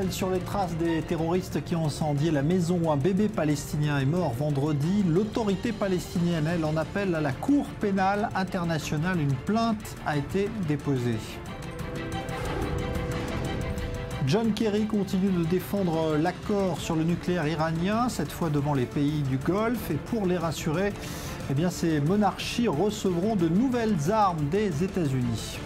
Israël sur les traces des terroristes qui ont incendié la maison où un bébé palestinien est mort vendredi. L'autorité palestinienne, elle, en appelle à la Cour pénale internationale. Une plainte a été déposée. John Kerry continue de défendre l'accord sur le nucléaire iranien, cette fois devant les pays du Golfe. Et pour les rassurer, eh bien, ces monarchies recevront de nouvelles armes des États-Unis.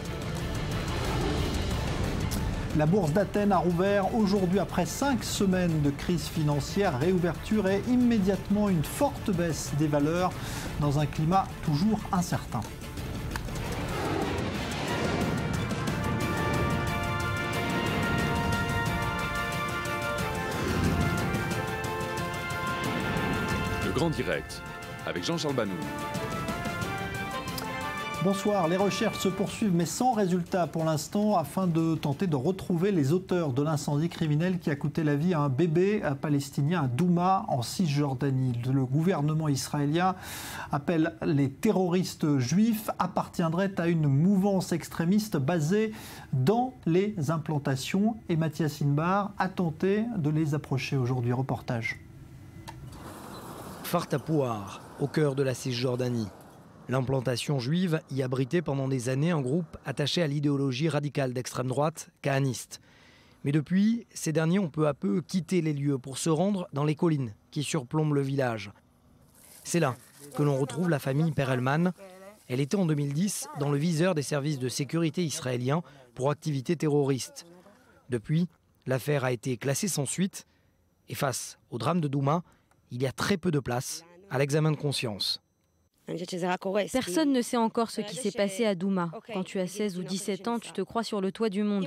La bourse d'Athènes a rouvert aujourd'hui après 5 semaines de crise financière. Réouverture et immédiatement une forte baisse des valeurs dans un climat toujours incertain. Le Grand Direct avec Jean-Charles Banou. Bonsoir, les recherches se poursuivent mais sans résultat pour l'instant afin de tenter de retrouver les auteurs de l'incendie criminel qui a coûté la vie à un bébé palestinien à Douma en Cisjordanie. Le gouvernement israélien appelle les terroristes juifs appartiendraient à une mouvance extrémiste basée dans les implantations et Mathias Inbar a tenté de les approcher aujourd'hui. Reportage. Kfar Tapouar, au cœur de la Cisjordanie. L'implantation juive y abritait pendant des années un groupe attaché à l'idéologie radicale d'extrême droite, kahaniste. Mais depuis, ces derniers ont peu à peu quitté les lieux pour se rendre dans les collines qui surplombent le village. C'est là que l'on retrouve la famille Perelman. Elle était en 2010 dans le viseur des services de sécurité israéliens pour activités terroristes. Depuis, l'affaire a été classée sans suite. Et face au drame de Douma, il y a très peu de place à l'examen de conscience. Personne ne sait encore ce qui s'est passé à Douma. Quand tu as 16 ou 17 ans, tu te crois sur le toit du monde.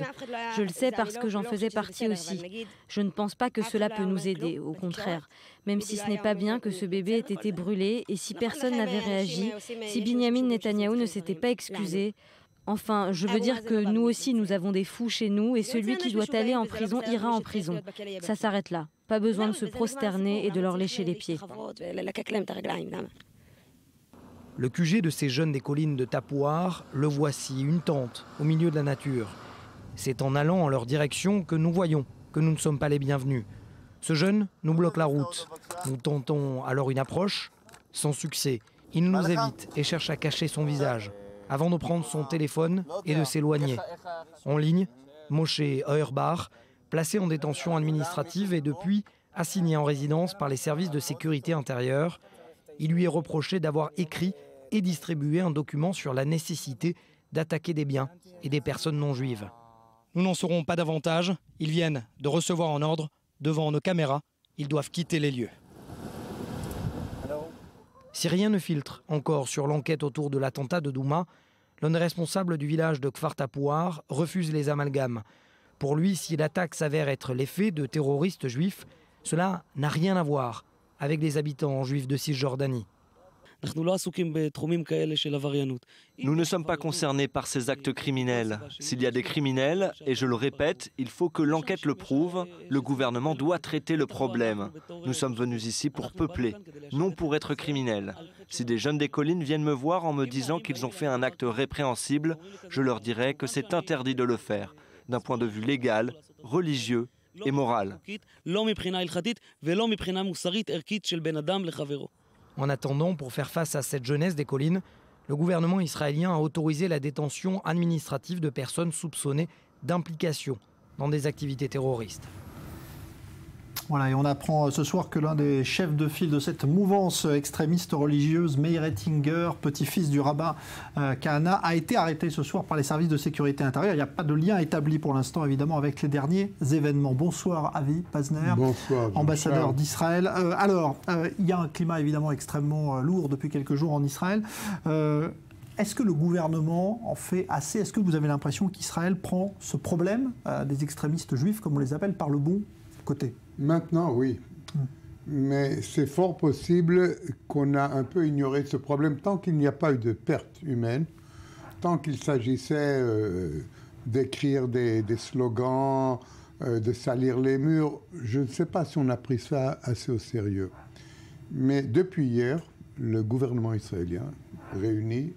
Je le sais parce que j'en faisais partie aussi. Je ne pense pas que cela peut nous aider, au contraire. Même si ce n'est pas bien que ce bébé ait été brûlé et si personne n'avait réagi, si Binyamin Netanyahou ne s'était pas excusé. Enfin, je veux dire que nous aussi, nous avons des fous chez nous et celui qui doit aller en prison ira en prison. Ça s'arrête là. Pas besoin de se prosterner et de leur lécher les pieds. Le QG de ces jeunes des collines de Tapouar, le voici, une tente au milieu de la nature. C'est en allant en leur direction que nous voyons que nous ne sommes pas les bienvenus. Ce jeune nous bloque la route. Nous tentons alors une approche, sans succès. Il nous évite et cherche à cacher son visage, avant de prendre son téléphone et de s'éloigner. En ligne, Moshe Auerbach, placé en détention administrative et depuis assigné en résidence par les services de sécurité intérieure. Il lui est reproché d'avoir écrit et distribué un document sur la nécessité d'attaquer des biens et des personnes non juives. Nous n'en saurons pas davantage. Ils viennent de recevoir en ordre devant nos caméras. Ils doivent quitter les lieux. Si rien ne filtre encore sur l'enquête autour de l'attentat de Douma, l'un responsable du village de Kfar Tapouar refuse les amalgames. Pour lui, si l'attaque s'avère être l'effet de terroristes juifs, cela n'a rien à voir avec les habitants juifs de Cisjordanie. Nous ne sommes pas concernés par ces actes criminels. S'il y a des criminels, et je le répète, il faut que l'enquête le prouve, le gouvernement doit traiter le problème. Nous sommes venus ici pour peupler, non pour être criminels. Si des jeunes des collines viennent me voir en me disant qu'ils ont fait un acte répréhensible, je leur dirai que c'est interdit de le faire, d'un point de vue légal, religieux et moral. En attendant, pour faire face à cette jeunesse des collines, le gouvernement israélien a autorisé la détention administrative de personnes soupçonnées d'implication dans des activités terroristes. Voilà, et on apprend ce soir que l'un des chefs de file de cette mouvance extrémiste religieuse, Meir Ettinger, petit-fils du rabbin Kahana, a été arrêté ce soir par les services de sécurité intérieure. Il n'y a pas de lien établi pour l'instant, évidemment, avec les derniers événements. Bonsoir, Avi Pazner, ambassadeur d'Israël. Il y a un climat évidemment extrêmement lourd depuis quelques jours en Israël. Est-ce que le gouvernement en fait assez? Est-ce que vous avez l'impression qu'Israël prend ce problème des extrémistes juifs, comme on les appelle, par le bon côté? Maintenant, oui. Mais c'est fort possible qu'on a un peu ignoré ce problème tant qu'il n'y a pas eu de perte humaine, tant qu'il s'agissait d'écrire des slogans, de salir les murs. Je ne sais pas si on a pris ça assez au sérieux. Mais depuis hier, le gouvernement israélien réuni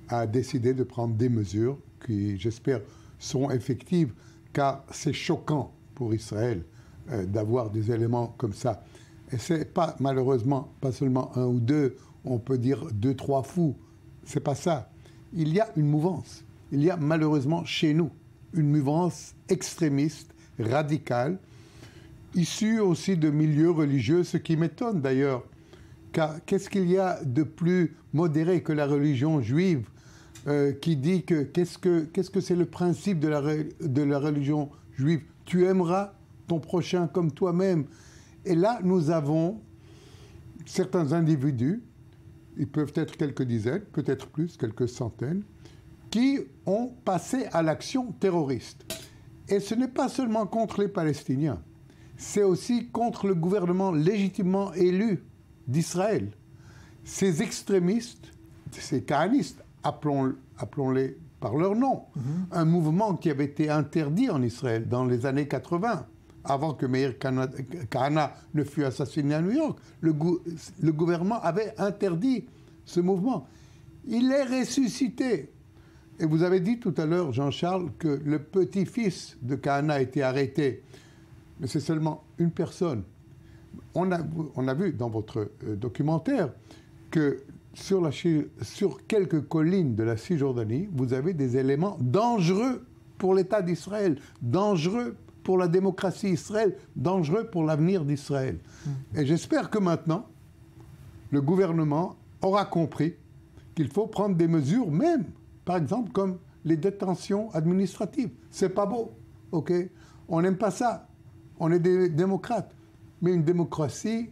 a décidé de prendre des mesures qui, j'espère, seront effectives, car c'est choquant pour Israël d'avoir des éléments comme ça. Et ce n'est pas, malheureusement, pas seulement un ou deux, on peut dire 2, 3 fous. Ce n'est pas ça. Il y a une mouvance. Il y a malheureusement chez nous une mouvance extrémiste, radicale, issue aussi de milieux religieux, ce qui m'étonne d'ailleurs. Car qu'est-ce qu'il y a de plus modéré que la religion juive qui dit que qu'est-ce que c'est le principe de la religion juive? Tu aimeras ton prochain comme toi-même. Et là, nous avons certains individus, ils peuvent être quelques dizaines, peut-être plus, quelques centaines, qui ont passé à l'action terroriste. Et ce n'est pas seulement contre les Palestiniens, c'est aussi contre le gouvernement légitimement élu d'Israël. Ces extrémistes, ces kahanistes, appelons-les par leur nom, un mouvement qui avait été interdit en Israël dans les années 80, avant que Meir Kahana ne fût assassiné à New York. Le gouvernement avait interdit ce mouvement. Il est ressuscité. Et vous avez dit tout à l'heure, Jean-Charles, que le petit-fils de Kahana a été arrêté. Mais c'est seulement une personne. On a vu dans votre documentaire que sur quelques collines de la Cisjordanie, vous avez des éléments dangereux pour l'État d'Israël, dangereux pour la démocratie d'Israël, dangereux pour l'avenir d'Israël. Et j'espère que maintenant, le gouvernement aura compris qu'il faut prendre des mesures, même, par exemple, comme les détentions administratives. C'est pas beau, ok? On n'aime pas ça. On est des démocrates. Mais une démocratie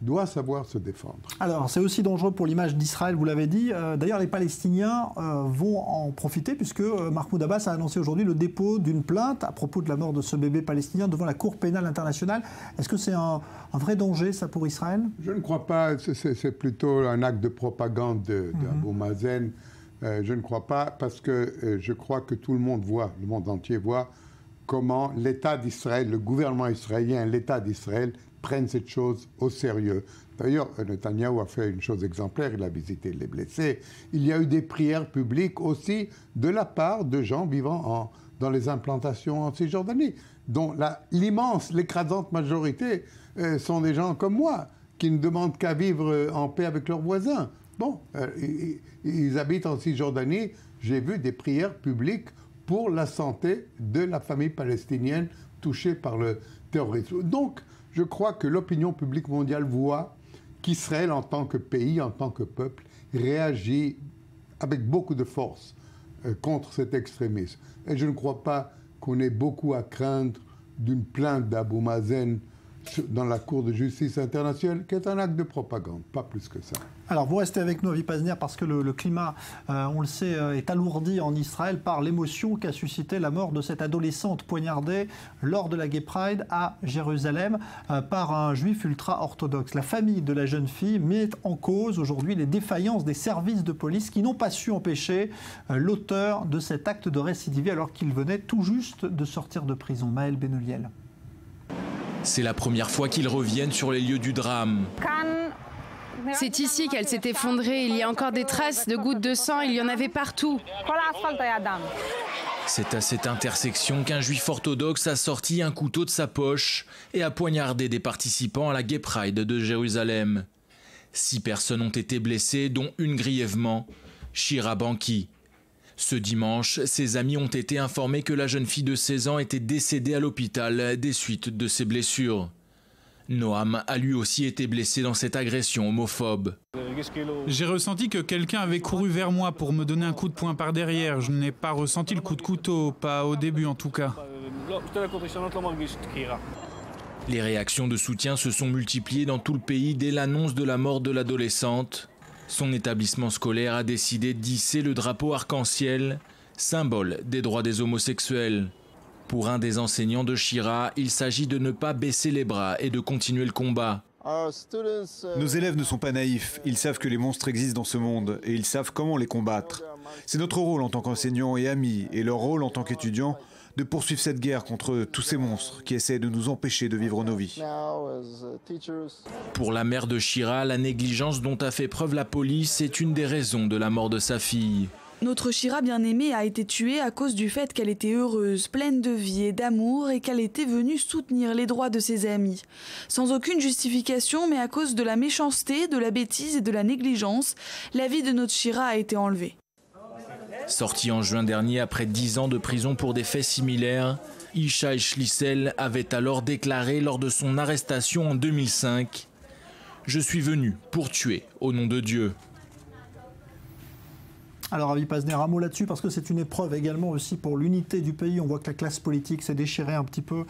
doit savoir se défendre. Alors, c'est aussi dangereux pour l'image d'Israël, vous l'avez dit. D'ailleurs, les Palestiniens vont en profiter, puisque Mahmoud Abbas a annoncé aujourd'hui le dépôt d'une plainte à propos de la mort de ce bébé palestinien devant la Cour pénale internationale. Est-ce que c'est un vrai danger, ça, pour Israël? Je ne crois pas. C'est plutôt un acte de propagande d'Abou Mazen. Je ne crois pas, parce que je crois que tout le monde voit, le monde entier voit, comment l'État d'Israël, le gouvernement israélien, l'État d'Israël prennent cette chose au sérieux. D'ailleurs, Netanyahou a fait une chose exemplaire, il a visité les blessés. Il y a eu des prières publiques aussi de la part de gens vivant dans les implantations en Cisjordanie, dont l'immense, l'écrasante majorité sont des gens comme moi, qui ne demandent qu'à vivre en paix avec leurs voisins. Bon, ils habitent en Cisjordanie, j'ai vu des prières publiques pour la santé de la famille palestinienne touchée par le terrorisme. Donc, je crois que l'opinion publique mondiale voit qu'Israël, en tant que pays, en tant que peuple, réagit avec beaucoup de force contre cet extrémisme. Et je ne crois pas qu'on ait beaucoup à craindre d'une plainte d'Abou Mazen dans la Cour de justice internationale, qui est un acte de propagande, pas plus que ça. Alors, vous restez avec nous, Avi Pazner, parce que le climat, on le sait, est alourdi en Israël par l'émotion qu'a suscité la mort de cette adolescente poignardée lors de la Gay Pride à Jérusalem par un juif ultra-orthodoxe. La famille de la jeune fille met en cause aujourd'hui les défaillances des services de police qui n'ont pas su empêcher l'auteur de cet acte de récidiver alors qu'il venait tout juste de sortir de prison. Maël Benoliel. C'est la première fois qu'ils reviennent sur les lieux du drame. C'est ici qu'elle s'est effondrée. Il y a encore des traces de gouttes de sang. Il y en avait partout. C'est à cette intersection qu'un juif orthodoxe a sorti un couteau de sa poche et a poignardé des participants à la Gay Pride de Jérusalem. 6 personnes ont été blessées, dont une grièvement, Shira Banki. Ce dimanche, ses amis ont été informés que la jeune fille de 16 ans était décédée à l'hôpital des suites de ses blessures. Noam a lui aussi été blessé dans cette agression homophobe. J'ai ressenti que quelqu'un avait couru vers moi pour me donner un coup de poing par derrière. Je n'ai pas ressenti le coup de couteau, pas au début en tout cas. Les réactions de soutien se sont multipliées dans tout le pays dès l'annonce de la mort de l'adolescente. Son établissement scolaire a décidé d'hisser le drapeau arc-en-ciel, symbole des droits des homosexuels. Pour un des enseignants de Shira, il s'agit de ne pas baisser les bras et de continuer le combat. Nos élèves ne sont pas naïfs, ils savent que les monstres existent dans ce monde et ils savent comment les combattre. C'est notre rôle en tant qu'enseignants et amis et leur rôle en tant qu'étudiants de poursuivre cette guerre contre tous ces monstres qui essaient de nous empêcher de vivre nos vies. Pour la mère de Shira, la négligence dont a fait preuve la police est une des raisons de la mort de sa fille. Notre Shira bien-aimée a été tuée à cause du fait qu'elle était heureuse, pleine de vie et d'amour et qu'elle était venue soutenir les droits de ses amis. Sans aucune justification, mais à cause de la méchanceté, de la bêtise et de la négligence, la vie de notre Shira a été enlevée. Sortie en juin dernier après 10 ans de prison pour des faits similaires, Yishai Schlissel avait alors déclaré lors de son arrestation en 2005 « Je suis venu pour tuer au nom de Dieu ». Alors Avi Pazner, un mot là-dessus, parce que c'est une épreuve également aussi pour l'unité du pays. On voit que la classe politique s'est déchirée un petit peu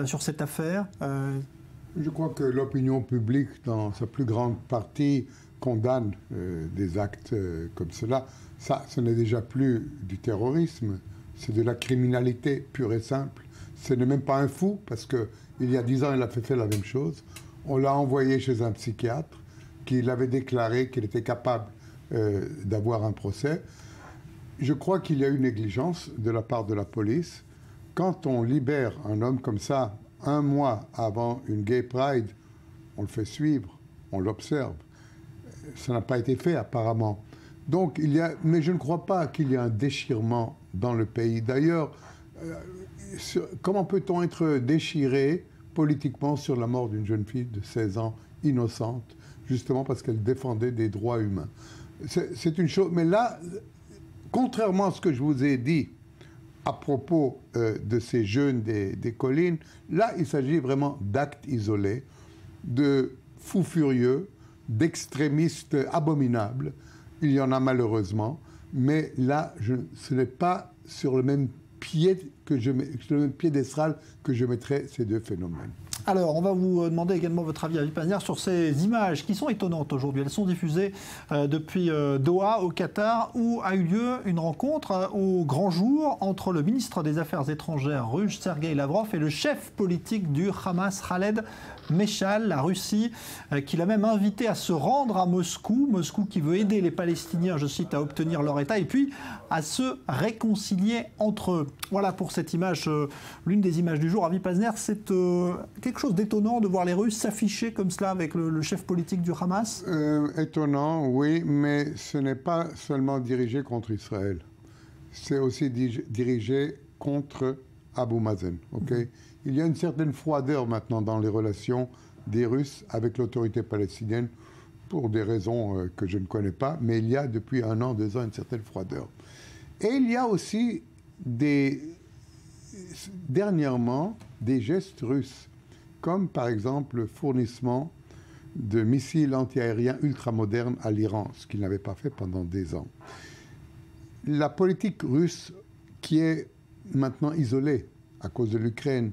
sur cette affaire. Je crois que l'opinion publique, dans sa plus grande partie, condamne des actes comme cela. Ça, ce n'est déjà plus du terrorisme, c'est de la criminalité pure et simple. Ce n'est même pas un fou, parce qu'il y a 10 ans, il a fait la même chose. On l'a envoyé chez un psychiatre qui l'avait déclaré qu'il était capable d'avoir un procès. Je crois qu'il y a eu négligence de la part de la police. Quand on libère un homme comme ça, 1 mois avant une Gay Pride, on le fait suivre, on l'observe. Ça n'a pas été fait apparemment. Donc mais je ne crois pas qu'il y ait un déchirement dans le pays. D'ailleurs, comment peut-on être déchiré politiquement sur la mort d'une jeune fille de 16 ans, innocente, justement parce qu'elle défendait des droits humains? C'est une chose, mais là, contrairement à ce que je vous ai dit à propos de ces jeunes des collines, là, il s'agit vraiment d'actes isolés, de fous furieux, d'extrémistes abominables. Il y en a malheureusement, mais là, ce n'est pas sur le même piédestal que je mettrais ces deux phénomènes. Alors, on va vous demander également votre avis, Avi Pazner, sur ces images qui sont étonnantes aujourd'hui. Elles sont diffusées depuis Doha, au Qatar, où a eu lieu une rencontre au grand jour entre le ministre des Affaires étrangères russe, Sergueï Lavrov, et le chef politique du Hamas, Khaled Meshal, la Russie, qui l'a même invité à se rendre à Moscou. Moscou qui veut aider les Palestiniens, je cite, à obtenir leur État, et puis à se réconcilier entre eux. Voilà pour cette image, l'une des images du jour. Avi Pazner, c'est quelque chose d'étonnant de voir les Russes s'afficher comme cela avec le chef politique du Hamas? Étonnant, oui, mais ce n'est pas seulement dirigé contre Israël. C'est aussi dirigé contre Abu Mazen. Okay? Il y a une certaine froideur maintenant dans les relations des Russes avec l'autorité palestinienne pour des raisons que je ne connais pas, mais il y a depuis 1 an, 2 ans une certaine froideur. Et il y a aussi dernièrement des gestes russes, comme par exemple le fournissement de missiles antiaériens ultramodernes à l'Iran, ce qu'il n'avait pas fait pendant des ans. La politique russe, qui est maintenant isolée à cause de l'Ukraine,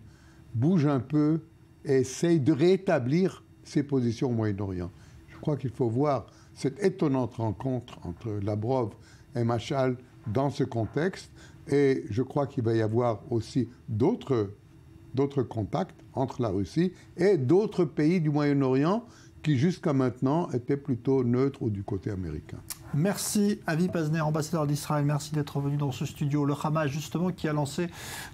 bouge un peu et essaye de rétablir ses positions au Moyen-Orient. Je crois qu'il faut voir cette étonnante rencontre entre Lavrov et Meshal dans ce contexte, et je crois qu'il va y avoir aussi d'autres contacts entre la Russie et d'autres pays du Moyen-Orient qui jusqu'à maintenant étaient plutôt neutres ou du côté américain. Merci Avi Pazner, ambassadeur d'Israël, merci d'être venu dans ce studio. Le Hamas justement qui a lancé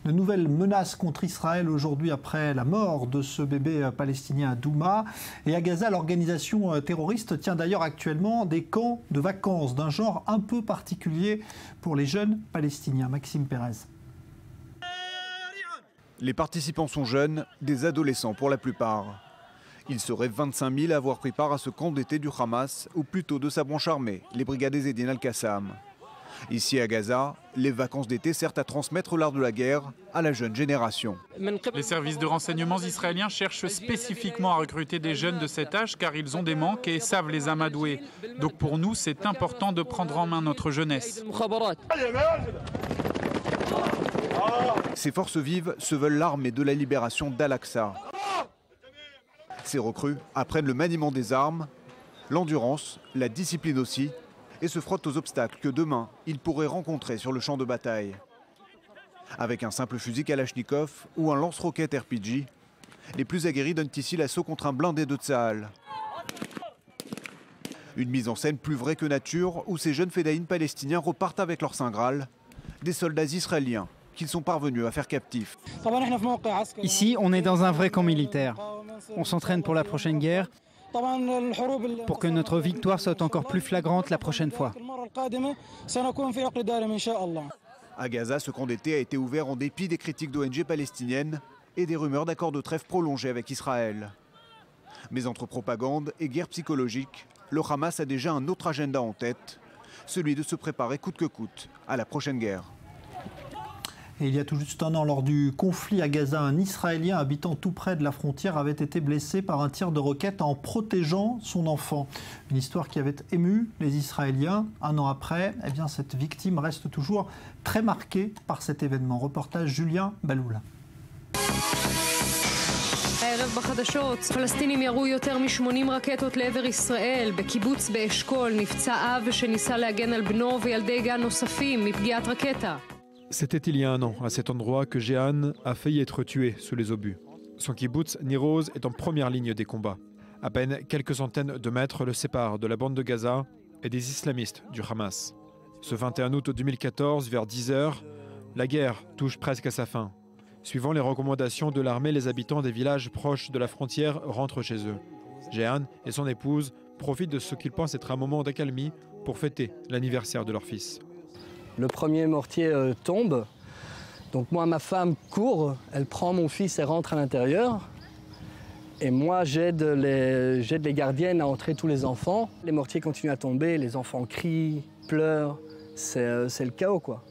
de nouvelles menaces contre Israël aujourd'hui après la mort de ce bébé palestinien à Douma. Et à Gaza, l'organisation terroriste tient d'ailleurs actuellement des camps de vacances d'un genre un peu particulier pour les jeunes palestiniens. Maxime Pérez. Les participants sont jeunes, des adolescents pour la plupart. Ils seraient 25 000 à avoir pris part à ce camp d'été du Hamas, ou plutôt de sa branche armée, les brigades Ezzedine al-Qassam. Ici à Gaza, les vacances d'été servent à transmettre l'art de la guerre à la jeune génération. Les services de renseignements israéliens cherchent spécifiquement à recruter des jeunes de cet âge car ils ont des manques et savent les amadouer. Donc pour nous, c'est important de prendre en main notre jeunesse. Ces forces vives se veulent l'armée de la libération d'Al-Aqsa. Ces recrues apprennent le maniement des armes, l'endurance, la discipline aussi, et se frottent aux obstacles que demain, ils pourraient rencontrer sur le champ de bataille. Avec un simple fusil Kalachnikov ou un lance-roquette RPG, les plus aguerris donnent ici l'assaut contre un blindé de Tsahal. Une mise en scène plus vraie que nature où ces jeunes fédéines palestiniens repartent avec leur Saint Graal, des soldats israéliens qu'ils sont parvenus à faire captifs. Ici, on est dans un vrai camp militaire. On s'entraîne pour la prochaine guerre pour que notre victoire soit encore plus flagrante la prochaine fois. À Gaza, ce camp d'été a été ouvert en dépit des critiques d'ONG palestiniennes et des rumeurs d'accords de trêve prolongés avec Israël. Mais entre propagande et guerre psychologique, le Hamas a déjà un autre agenda en tête, celui de se préparer coûte que coûte à la prochaine guerre. Et il y a tout juste un an, lors du conflit à Gaza, un Israélien habitant tout près de la frontière avait été blessé par un tir de roquette en protégeant son enfant. Une histoire qui avait ému les Israéliens. Un an après, eh bien, cette victime reste toujours très marquée par cet événement. Reportage Julien Baloul. הערב בחדשות, פלסטינים ירו יותר מ-80 רקטות לעבר ישראל. בקיבוץ באשכול נפצע אב שניסה להגן על בנו וילדי גן נוספים מפגיעת רקטה. C'était il y a un an, à cet endroit, que Jehan a failli être tué sous les obus. Son kibbutz, Niroz, est en première ligne des combats. À peine quelques centaines de mètres le séparent de la bande de Gaza et des islamistes du Hamas. Ce 21 août 2014, vers 10 h, la guerre touche presque à sa fin. Suivant les recommandations de l'armée, les habitants des villages proches de la frontière rentrent chez eux. Jehan et son épouse profitent de ce qu'ils pensent être un moment d'accalmie pour fêter l'anniversaire de leur fils. Le premier mortier tombe, donc moi ma femme court, elle prend mon fils et rentre à l'intérieur. Et moi j'aide les gardiennes à entrer tous les enfants. Les mortiers continuent à tomber, les enfants crient, pleurent, c'est le chaos quoi.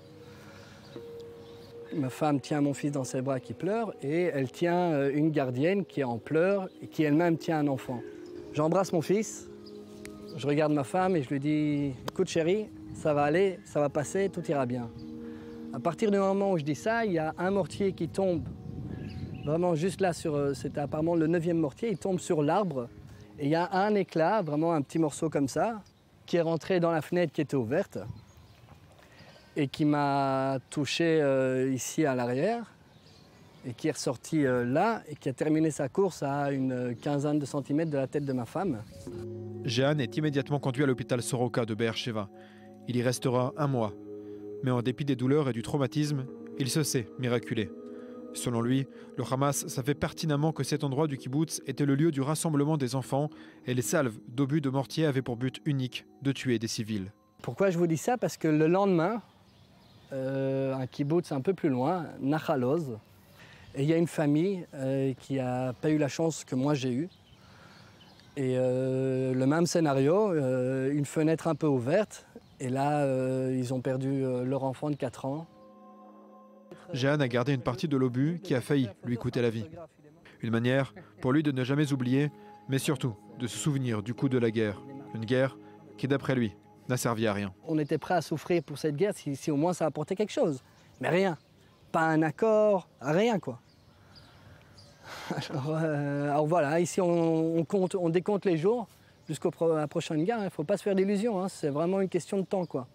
Ma femme tient mon fils dans ses bras qui pleure et elle tient une gardienne qui est en pleurs et qui elle-même tient un enfant. J'embrasse mon fils, je regarde ma femme et je lui dis « Écoute chérie, ça va aller, ça va passer, tout ira bien. » À partir du moment où je dis ça, il y a un mortier qui tombe, vraiment juste là, c'était apparemment le 9e mortier, il tombe sur l'arbre et il y a un éclat, vraiment un petit morceau comme ça, qui est rentré dans la fenêtre qui était ouverte et qui m'a touché ici à l'arrière et qui est ressorti là et qui a terminé sa course à une quinzaine de centimètres de la tête de ma femme. Jehan est immédiatement conduit à l'hôpital Soroka de Be'er Sheva. Il y restera 1 mois. Mais en dépit des douleurs et du traumatisme, il se sait miraculé. Selon lui, le Hamas savait pertinemment que cet endroit du kibbutz était le lieu du rassemblement des enfants et les salves d'obus de mortier avaient pour but unique de tuer des civils. Pourquoi je vous dis ça? Parce que le lendemain, un kibbutz un peu plus loin, Nahal Oz, et il y a une famille qui n'a pas eu la chance que moi j'ai eue. Et le même scénario, une fenêtre un peu ouverte, et là, ils ont perdu leur enfant de 4 ans. Jehan a gardé une partie de l'obus qui a failli lui coûter la vie. Une manière pour lui de ne jamais oublier, mais surtout de se souvenir du coût de la guerre. Une guerre qui, d'après lui, n'a servi à rien. On était prêt à souffrir pour cette guerre si au moins ça apportait quelque chose. Mais rien. Pas un accord, rien quoi. Alors voilà, ici on décompte les jours jusqu'à la prochaine guerre. Il ne faut pas se faire d'illusions, hein. C'est vraiment une question de temps quoi.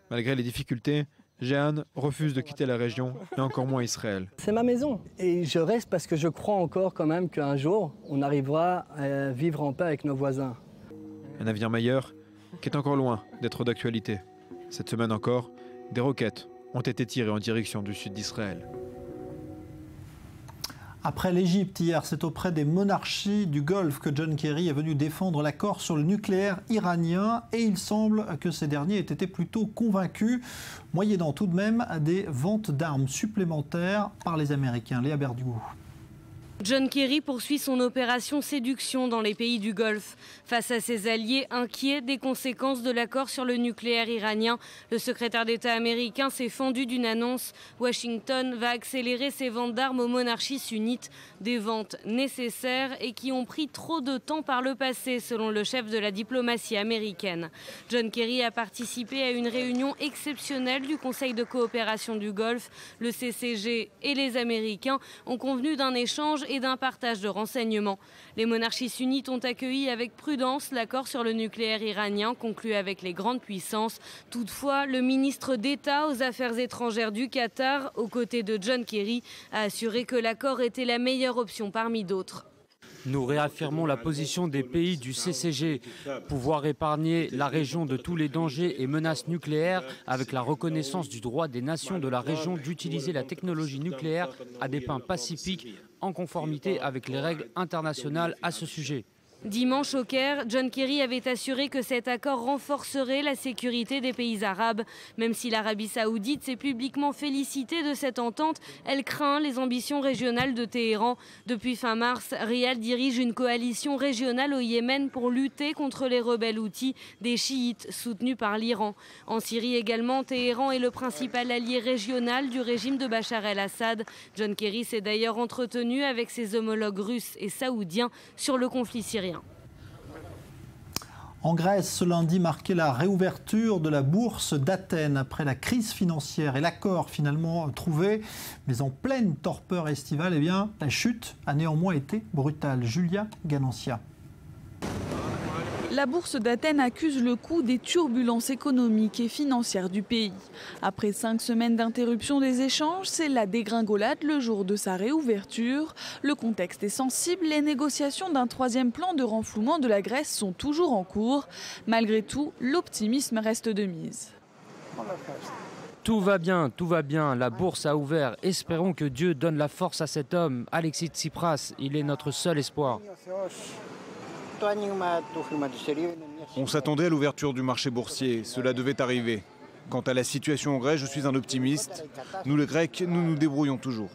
Malgré les difficultés, Jehan refuse de quitter la région et encore moins Israël. C'est ma maison et je reste parce que je crois encore quand même qu'un jour on arrivera à vivre en paix avec nos voisins. Un avenir meilleur qui est encore loin d'être d'actualité. Cette semaine encore, des roquettes ont été tirées en direction du sud d'Israël. Après l'Égypte hier, c'est auprès des monarchies du Golfe que John Kerry est venu défendre l'accord sur le nucléaire iranien et il semble que ces derniers aient été plutôt convaincus, moyennant tout de même des ventes d'armes supplémentaires par les Américains. Léa Berdugo. John Kerry poursuit son opération séduction dans les pays du Golfe. Face à ses alliés inquiets des conséquences de l'accord sur le nucléaire iranien, le secrétaire d'État américain s'est fendu d'une annonce. Washington va accélérer ses ventes d'armes aux monarchies sunnites, des ventes nécessaires et qui ont pris trop de temps par le passé, selon le chef de la diplomatie américaine. John Kerry a participé à une réunion exceptionnelle du Conseil de coopération du Golfe. Le CCG et les Américains ont convenu d'un échange et d'un partage de renseignements. Les monarchies sunnites ont accueilli avec prudence l'accord sur le nucléaire iranien conclu avec les grandes puissances. Toutefois, le ministre d'État aux Affaires étrangères du Qatar, aux côtés de John Kerry, a assuré que l'accord était la meilleure option parmi d'autres. Nous réaffirmons la position des pays du CCG, pouvoir épargner la région de tous les dangers et menaces nucléaires avec la reconnaissance du droit des nations de la région d'utiliser la technologie nucléaire à des fins pacifiques en conformité avec les règles internationales à ce sujet. Dimanche au Caire, John Kerry avait assuré que cet accord renforcerait la sécurité des pays arabes. Même si l'Arabie saoudite s'est publiquement félicitée de cette entente, elle craint les ambitions régionales de Téhéran. Depuis fin mars, Riyad dirige une coalition régionale au Yémen pour lutter contre les rebelles houthis, des chiites soutenus par l'Iran. En Syrie également, Téhéran est le principal allié régional du régime de Bachar el-Assad. John Kerry s'est d'ailleurs entretenu avec ses homologues russes et saoudiens sur le conflit syrien. En Grèce, ce lundi marquait la réouverture de la bourse d'Athènes après la crise financière et l'accord finalement trouvé. Mais en pleine torpeur estivale, la chute a néanmoins été brutale. Julia Ganancia. La bourse d'Athènes accuse le coup des turbulences économiques et financières du pays. Après 5 semaines d'interruption des échanges, c'est la dégringolade le jour de sa réouverture. Le contexte est sensible, les négociations d'un 3e plan de renflouement de la Grèce sont toujours en cours. Malgré tout, l'optimisme reste de mise. Tout va bien, la bourse a ouvert. Espérons que Dieu donne la force à cet homme, Alexis Tsipras, il est notre seul espoir. On s'attendait à l'ouverture du marché boursier, cela devait arriver. Quant à la situation en Grèce, je suis un optimiste. Nous les Grecs, nous nous débrouillons toujours.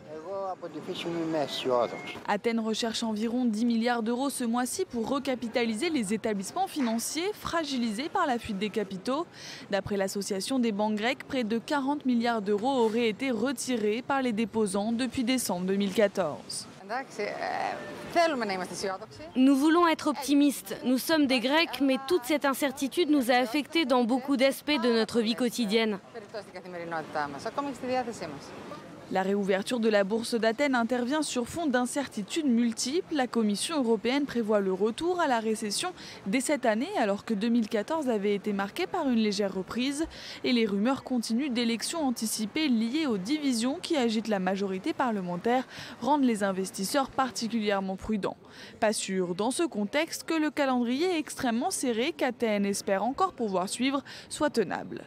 Athènes recherche environ 10 milliards d'euros ce mois-ci pour recapitaliser les établissements financiers fragilisés par la fuite des capitaux. D'après l'association des banques grecques, près de 40 milliards d'euros auraient été retirés par les déposants depuis décembre 2014. Nous voulons être optimistes. Nous sommes des Grecs, mais toute cette incertitude nous a affectés dans beaucoup d'aspects de notre vie quotidienne. La réouverture de la bourse d'Athènes intervient sur fond d'incertitudes multiples. La Commission européenne prévoit le retour à la récession dès cette année, alors que 2014 avait été marqué par une légère reprise. Et les rumeurs continuent d'élections anticipées liées aux divisions qui agitent la majorité parlementaire, rendent les investisseurs particulièrement prudents. Pas sûr, dans ce contexte, que le calendrier extrêmement serré qu'Athènes espère encore pouvoir suivre soit tenable.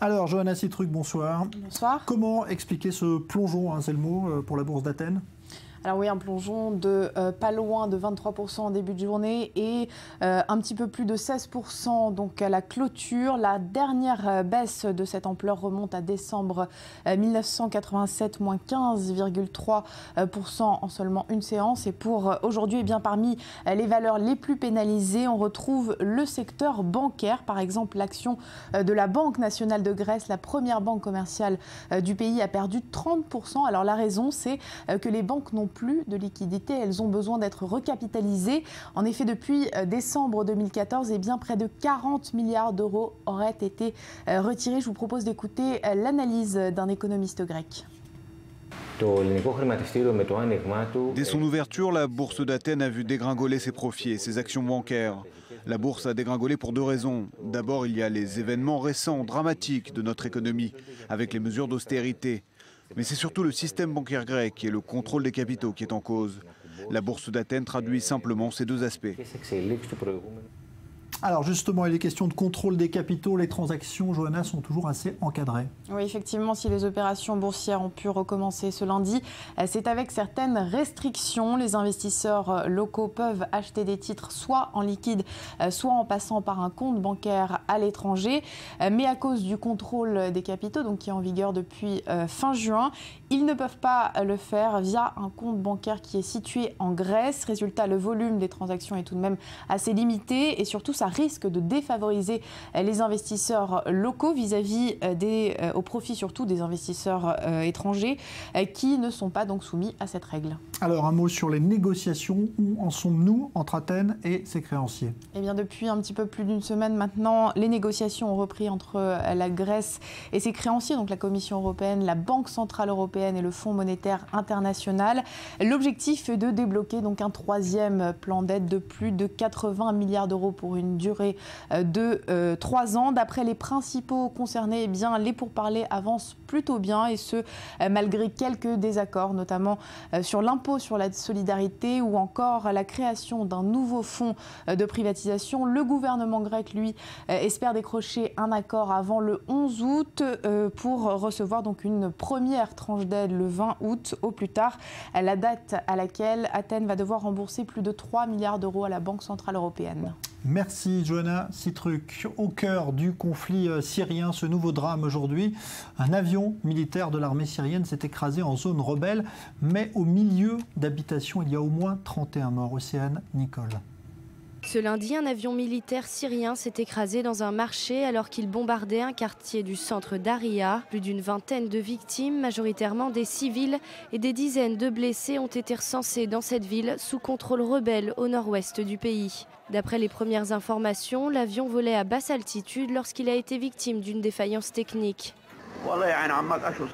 Alors, Johanna Citruc, bonsoir. Bonsoir. Comment expliquer ce plongeon, c'est le mot, pour la bourse d'Athènes ? Alors oui, un plongeon de pas loin de 23% en début de journée et un petit peu plus de 16% donc à la clôture. La dernière baisse de cette ampleur remonte à décembre 1987, moins 15,3% en seulement une séance. Et pour aujourd'hui, parmi les valeurs les plus pénalisées, on retrouve le secteur bancaire. Par exemple, l'action de la Banque nationale de Grèce, la première banque commerciale du pays, a perdu 30%. Alors la raison, c'est que les banques n'ont plus de liquidités, elles ont besoin d'être recapitalisées. En effet, depuis décembre 2014, près de 40 milliards d'euros auraient été retirés. Je vous propose d'écouter l'analyse d'un économiste grec. Dès son ouverture, la bourse d'Athènes a vu dégringoler ses profits et ses actions bancaires. La bourse a dégringolé pour 2 raisons. D'abord, il y a les événements récents, dramatiques de notre économie, avec les mesures d'austérité. Mais c'est surtout le système bancaire grec et le contrôle des capitaux qui est en cause. La bourse d'Athènes traduit simplement ces 2 aspects. Alors justement, il est question de contrôle des capitaux. Les transactions, Johanna, sont toujours assez encadrées. Oui, effectivement, si les opérations boursières ont pu recommencer ce lundi, c'est avec certaines restrictions. Les investisseurs locaux peuvent acheter des titres soit en liquide, soit en passant par un compte bancaire à l'étranger. Mais à cause du contrôle des capitaux, donc qui est en vigueur depuis fin juin, ils ne peuvent pas le faire via un compte bancaire qui est situé en Grèce. Résultat, le volume des transactions est tout de même assez limité et surtout, ça risque de défavoriser les investisseurs locaux au profit surtout des investisseurs étrangers qui ne sont pas donc soumis à cette règle. Alors un mot sur les négociations. Où en sommes-nous entre Athènes et ses créanciers ? Depuis un petit peu plus d'une semaine maintenant, les négociations ont repris entre la Grèce et ses créanciers, donc la Commission européenne, la Banque centrale européenne et le Fonds monétaire international. L'objectif est de débloquer donc un 3e plan d'aide de plus de 80 milliards d'euros pour une durée de 3 ans. D'après les principaux concernés, les pourparlers avancent plutôt bien et ce, malgré quelques désaccords, notamment sur l'impôt sur la solidarité ou encore la création d'un nouveau fonds de privatisation. Le gouvernement grec, lui, espère décrocher un accord avant le 11 août pour recevoir donc une première tranche d'aide le 20 août au plus tard, la date à laquelle Athènes va devoir rembourser plus de 3 milliards d'euros à la Banque centrale européenne. Merci Johanna Citruc. Au cœur du conflit syrien, ce nouveau drame aujourd'hui, un avion militaire de l'armée syrienne s'est écrasé en zone rebelle, mais au milieu d'habitations, il y a au moins 31 morts. Océane Nicole. Ce lundi, un avion militaire syrien s'est écrasé dans un marché alors qu'il bombardait un quartier du centre d'Aria. Plus d'une vingtaine de victimes, majoritairement des civils, et des dizaines de blessés ont été recensés dans cette ville sous contrôle rebelle au nord-ouest du pays. D'après les premières informations, l'avion volait à basse altitude lorsqu'il a été victime d'une défaillance technique.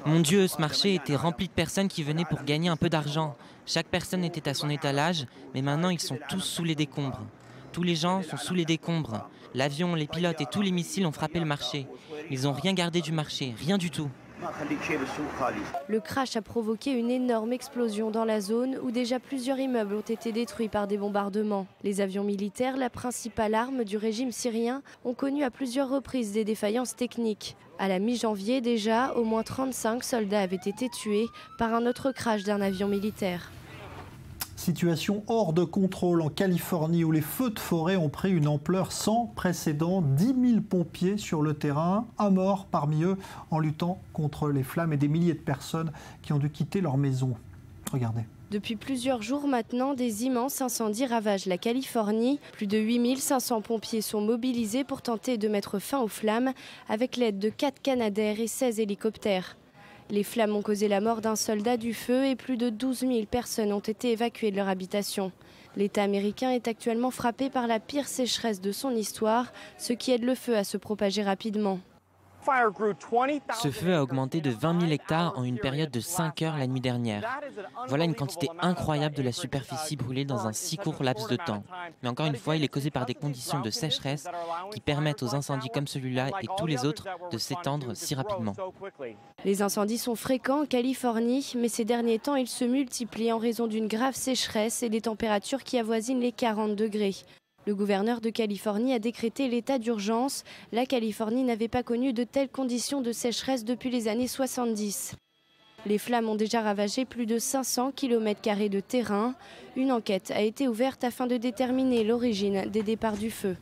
Mon Dieu, ce marché était rempli de personnes qui venaient pour gagner un peu d'argent. Chaque personne était à son étalage, mais maintenant ils sont tous sous les décombres. Tous les gens sont sous les décombres. L'avion, les pilotes et tous les missiles ont frappé le marché. Ils n'ont rien gardé du marché, rien du tout. Le crash a provoqué une énorme explosion dans la zone où déjà plusieurs immeubles ont été détruits par des bombardements. Les avions militaires, la principale arme du régime syrien, ont connu à plusieurs reprises des défaillances techniques. À la mi-janvier déjà, au moins 35 soldats avaient été tués par un autre crash d'un avion militaire. Situation hors de contrôle en Californie où les feux de forêt ont pris une ampleur sans précédent. 10 000 pompiers sur le terrain, un mort parmi eux en luttant contre les flammes et des milliers de personnes qui ont dû quitter leur maison. Regardez. Depuis plusieurs jours maintenant, des immenses incendies ravagent la Californie. Plus de 8 500 pompiers sont mobilisés pour tenter de mettre fin aux flammes avec l'aide de 4 Canadair et 16 hélicoptères. Les flammes ont causé la mort d'un soldat du feu et plus de 12 000 personnes ont été évacuées de leur habitation. L'État américain est actuellement frappé par la pire sécheresse de son histoire, ce qui aide le feu à se propager rapidement. Ce feu a augmenté de 20 000 hectares en une période de 5 heures la nuit dernière. Voilà une quantité incroyable de la superficie brûlée dans un si court laps de temps. Mais encore une fois, il est causé par des conditions de sécheresse qui permettent aux incendies comme celui-là et tous les autres de s'étendre si rapidement. Les incendies sont fréquents en Californie, mais ces derniers temps, ils se multiplient en raison d'une grave sécheresse et des températures qui avoisinent les 40 degrés. Le gouverneur de Californie a décrété l'état d'urgence. La Californie n'avait pas connu de telles conditions de sécheresse depuis les années 70. Les flammes ont déjà ravagé plus de 500 km² de terrain. Une enquête a été ouverte afin de déterminer l'origine des départs du feu.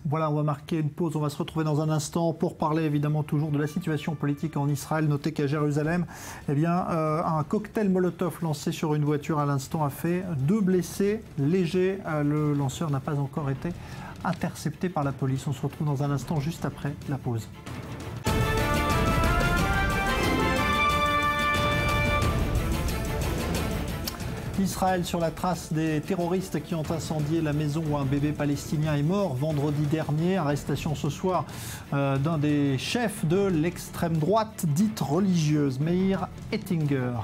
Voilà, on va marquer une pause. On va se retrouver dans un instant pour parler évidemment toujours de la situation politique en Israël. Notez qu'à Jérusalem, eh bien, un cocktail Molotov lancé sur une voiture à l'instant a fait 2 blessés légers. Le lanceur n'a pas encore été intercepté par la police. On se retrouve dans un instant juste après la pause. Israël sur la trace des terroristes qui ont incendié la maison où un bébé palestinien est mort vendredi dernier. Arrestation ce soir d'un des chefs de l'extrême droite dite religieuse, Meir Ettinger.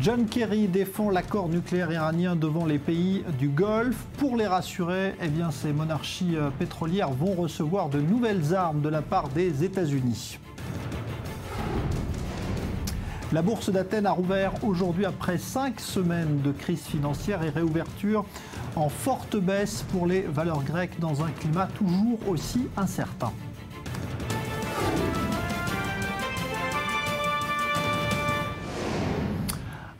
John Kerry défend l'accord nucléaire iranien devant les pays du Golfe. Pour les rassurer, eh bien, ces monarchies pétrolières vont recevoir de nouvelles armes de la part des États-Unis. La bourse d'Athènes a rouvert aujourd'hui après 5 semaines de crise financière et réouverture en forte baisse pour les valeurs grecques dans un climat toujours aussi incertain.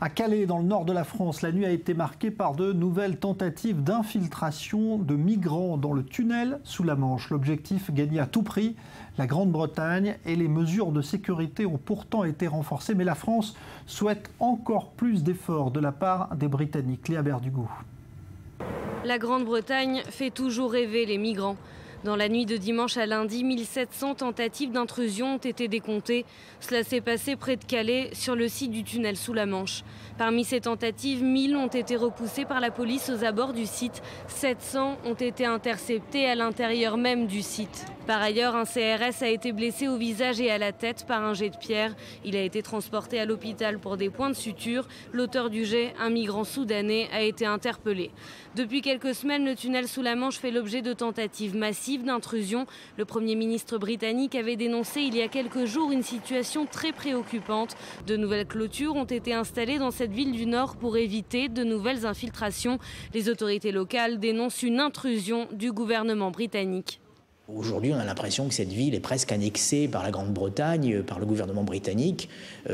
À Calais, dans le nord de la France, la nuit a été marquée par de nouvelles tentatives d'infiltration de migrants dans le tunnel sous la Manche. L'objectif, gagner à tout prix la Grande-Bretagne, et les mesures de sécurité ont pourtant été renforcées. Mais la France souhaite encore plus d'efforts de la part des Britanniques. Léa Berdugo. La Grande-Bretagne fait toujours rêver les migrants. Dans la nuit de dimanche à lundi, 1700 tentatives d'intrusion ont été décomptées. Cela s'est passé près de Calais, sur le site du tunnel sous la Manche. Parmi ces tentatives, 1000 ont été repoussées par la police aux abords du site. 700 ont été interceptées à l'intérieur même du site. Par ailleurs, un CRS a été blessé au visage et à la tête par un jet de pierre. Il a été transporté à l'hôpital pour des points de suture. L'auteur du jet, un migrant soudanais, a été interpellé. Depuis quelques semaines, le tunnel sous la Manche fait l'objet de tentatives massives d'intrusion. Le Premier ministre britannique avait dénoncé il y a quelques jours une situation très préoccupante. De nouvelles clôtures ont été installées dans cette ville du Nord pour éviter de nouvelles infiltrations. Les autorités locales dénoncent une intrusion du gouvernement britannique. Aujourd'hui, on a l'impression que cette ville est presque annexée par la Grande-Bretagne, par le gouvernement britannique,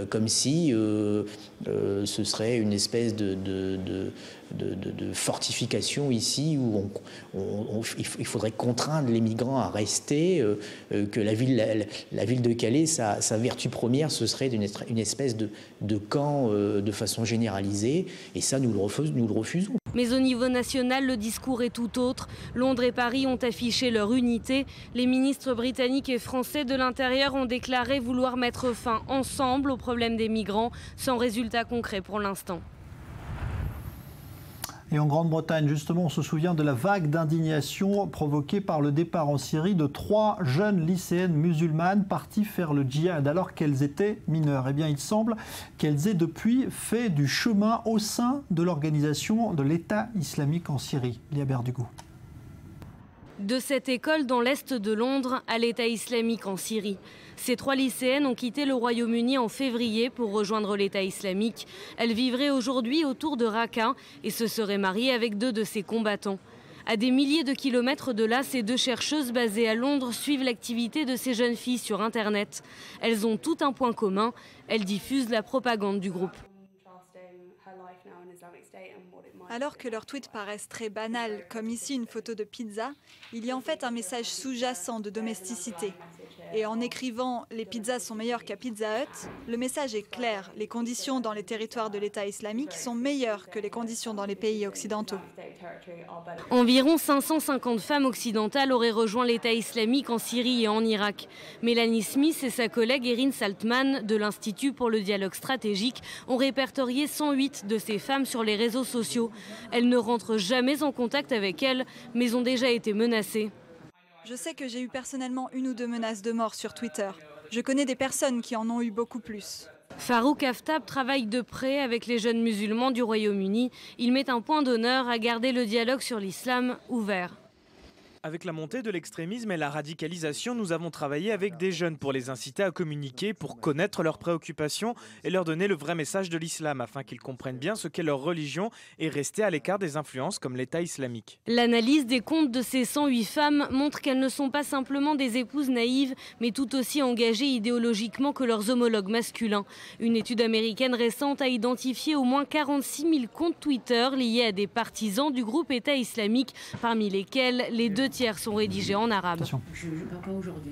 comme si ce serait une espèce de fortification ici où il faudrait contraindre les migrants à rester, que la ville de Calais, sa vertu première, ce serait une espèce de camp de façon généralisée, et ça, nous le refusons. Mais au niveau national, le discours est tout autre. Londres et Paris ont affiché leur unité. Les ministres britanniques et français de l'Intérieur ont déclaré vouloir mettre fin ensemble au problème des migrants, sans résultat concret pour l'instant. Et en Grande-Bretagne, justement, on se souvient de la vague d'indignation provoquée par le départ en Syrie de 3 jeunes lycéennes musulmanes parties faire le djihad alors qu'elles étaient mineures. Eh bien, il semble qu'elles aient depuis fait du chemin au sein de l'organisation de l'État islamique en Syrie. Lia Berdugo. De cette école dans l'est de Londres à l'État islamique en Syrie. Ces 3 lycéennes ont quitté le Royaume-Uni en février pour rejoindre l'État islamique. Elles vivraient aujourd'hui autour de Raqqa et se seraient mariées avec 2 de ses combattants. À des milliers de kilomètres de là, ces 2 chercheuses basées à Londres suivent l'activité de ces jeunes filles sur Internet. Elles ont tout un point commun, elles diffusent la propagande du groupe. Alors que leurs tweets paraissent très banals, comme ici une photo de pizza, il y a en fait un message sous-jacent de domesticité. Et en écrivant « Les pizzas sont meilleures qu'à Pizza Hut », le message est clair. Les conditions dans les territoires de l'État islamique sont meilleures que les conditions dans les pays occidentaux. Environ 550 femmes occidentales auraient rejoint l'État islamique en Syrie et en Irak. Mélanie Smith et sa collègue Erin Saltman de l'Institut pour le dialogue stratégique ont répertorié 108 de ces femmes sur les réseaux sociaux. Elles ne rentrent jamais en contact avec elles, mais ont déjà été menacées. Je sais que j'ai eu personnellement 1 ou 2 menaces de mort sur Twitter. Je connais des personnes qui en ont eu beaucoup plus. Farouk Aftab travaille de près avec les jeunes musulmans du Royaume-Uni. Il met un point d'honneur à garder le dialogue sur l'islam ouvert. Avec la montée de l'extrémisme et la radicalisation, nous avons travaillé avec des jeunes pour les inciter à communiquer, pour connaître leurs préoccupations et leur donner le vrai message de l'islam afin qu'ils comprennent bien ce qu'est leur religion et rester à l'écart des influences comme l'État islamique. L'analyse des comptes de ces 108 femmes montre qu'elles ne sont pas simplement des épouses naïves, mais tout aussi engagées idéologiquement que leurs homologues masculins. Une étude américaine récente a identifié au moins 46 000 comptes Twitter liés à des partisans du groupe État islamique, parmi lesquels les 2 tiers sont rédigés en arabe. Je ne parle pas aujourd'hui.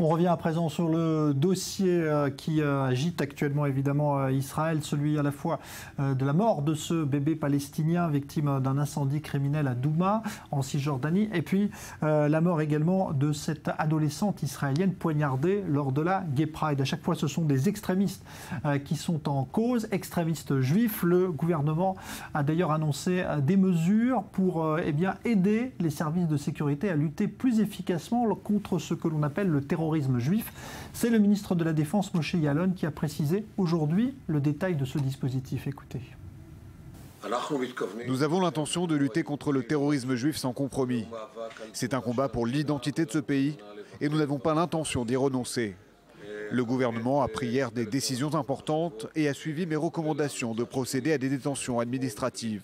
On revient à présent sur le dossier qui agite actuellement évidemment Israël, celui à la fois de la mort de ce bébé palestinien victime d'un incendie criminel à Douma en Cisjordanie, et puis la mort également de cette adolescente israélienne poignardée lors de la Gay Pride. À chaque fois, ce sont des extrémistes qui sont en cause, extrémistes juifs. Le gouvernement a d'ailleurs annoncé des mesures pour aider les services de sécurité à lutter plus efficacement contre ce que l'on appelle le terrorisme juif. C'est le ministre de la Défense, Moshe Yaalon, qui a précisé aujourd'hui le détail de ce dispositif. Écoutez. Nous avons l'intention de lutter contre le terrorisme juif sans compromis. C'est un combat pour l'identité de ce pays et nous n'avons pas l'intention d'y renoncer. Le gouvernement a pris hier des décisions importantes et a suivi mes recommandations de procéder à des détentions administratives.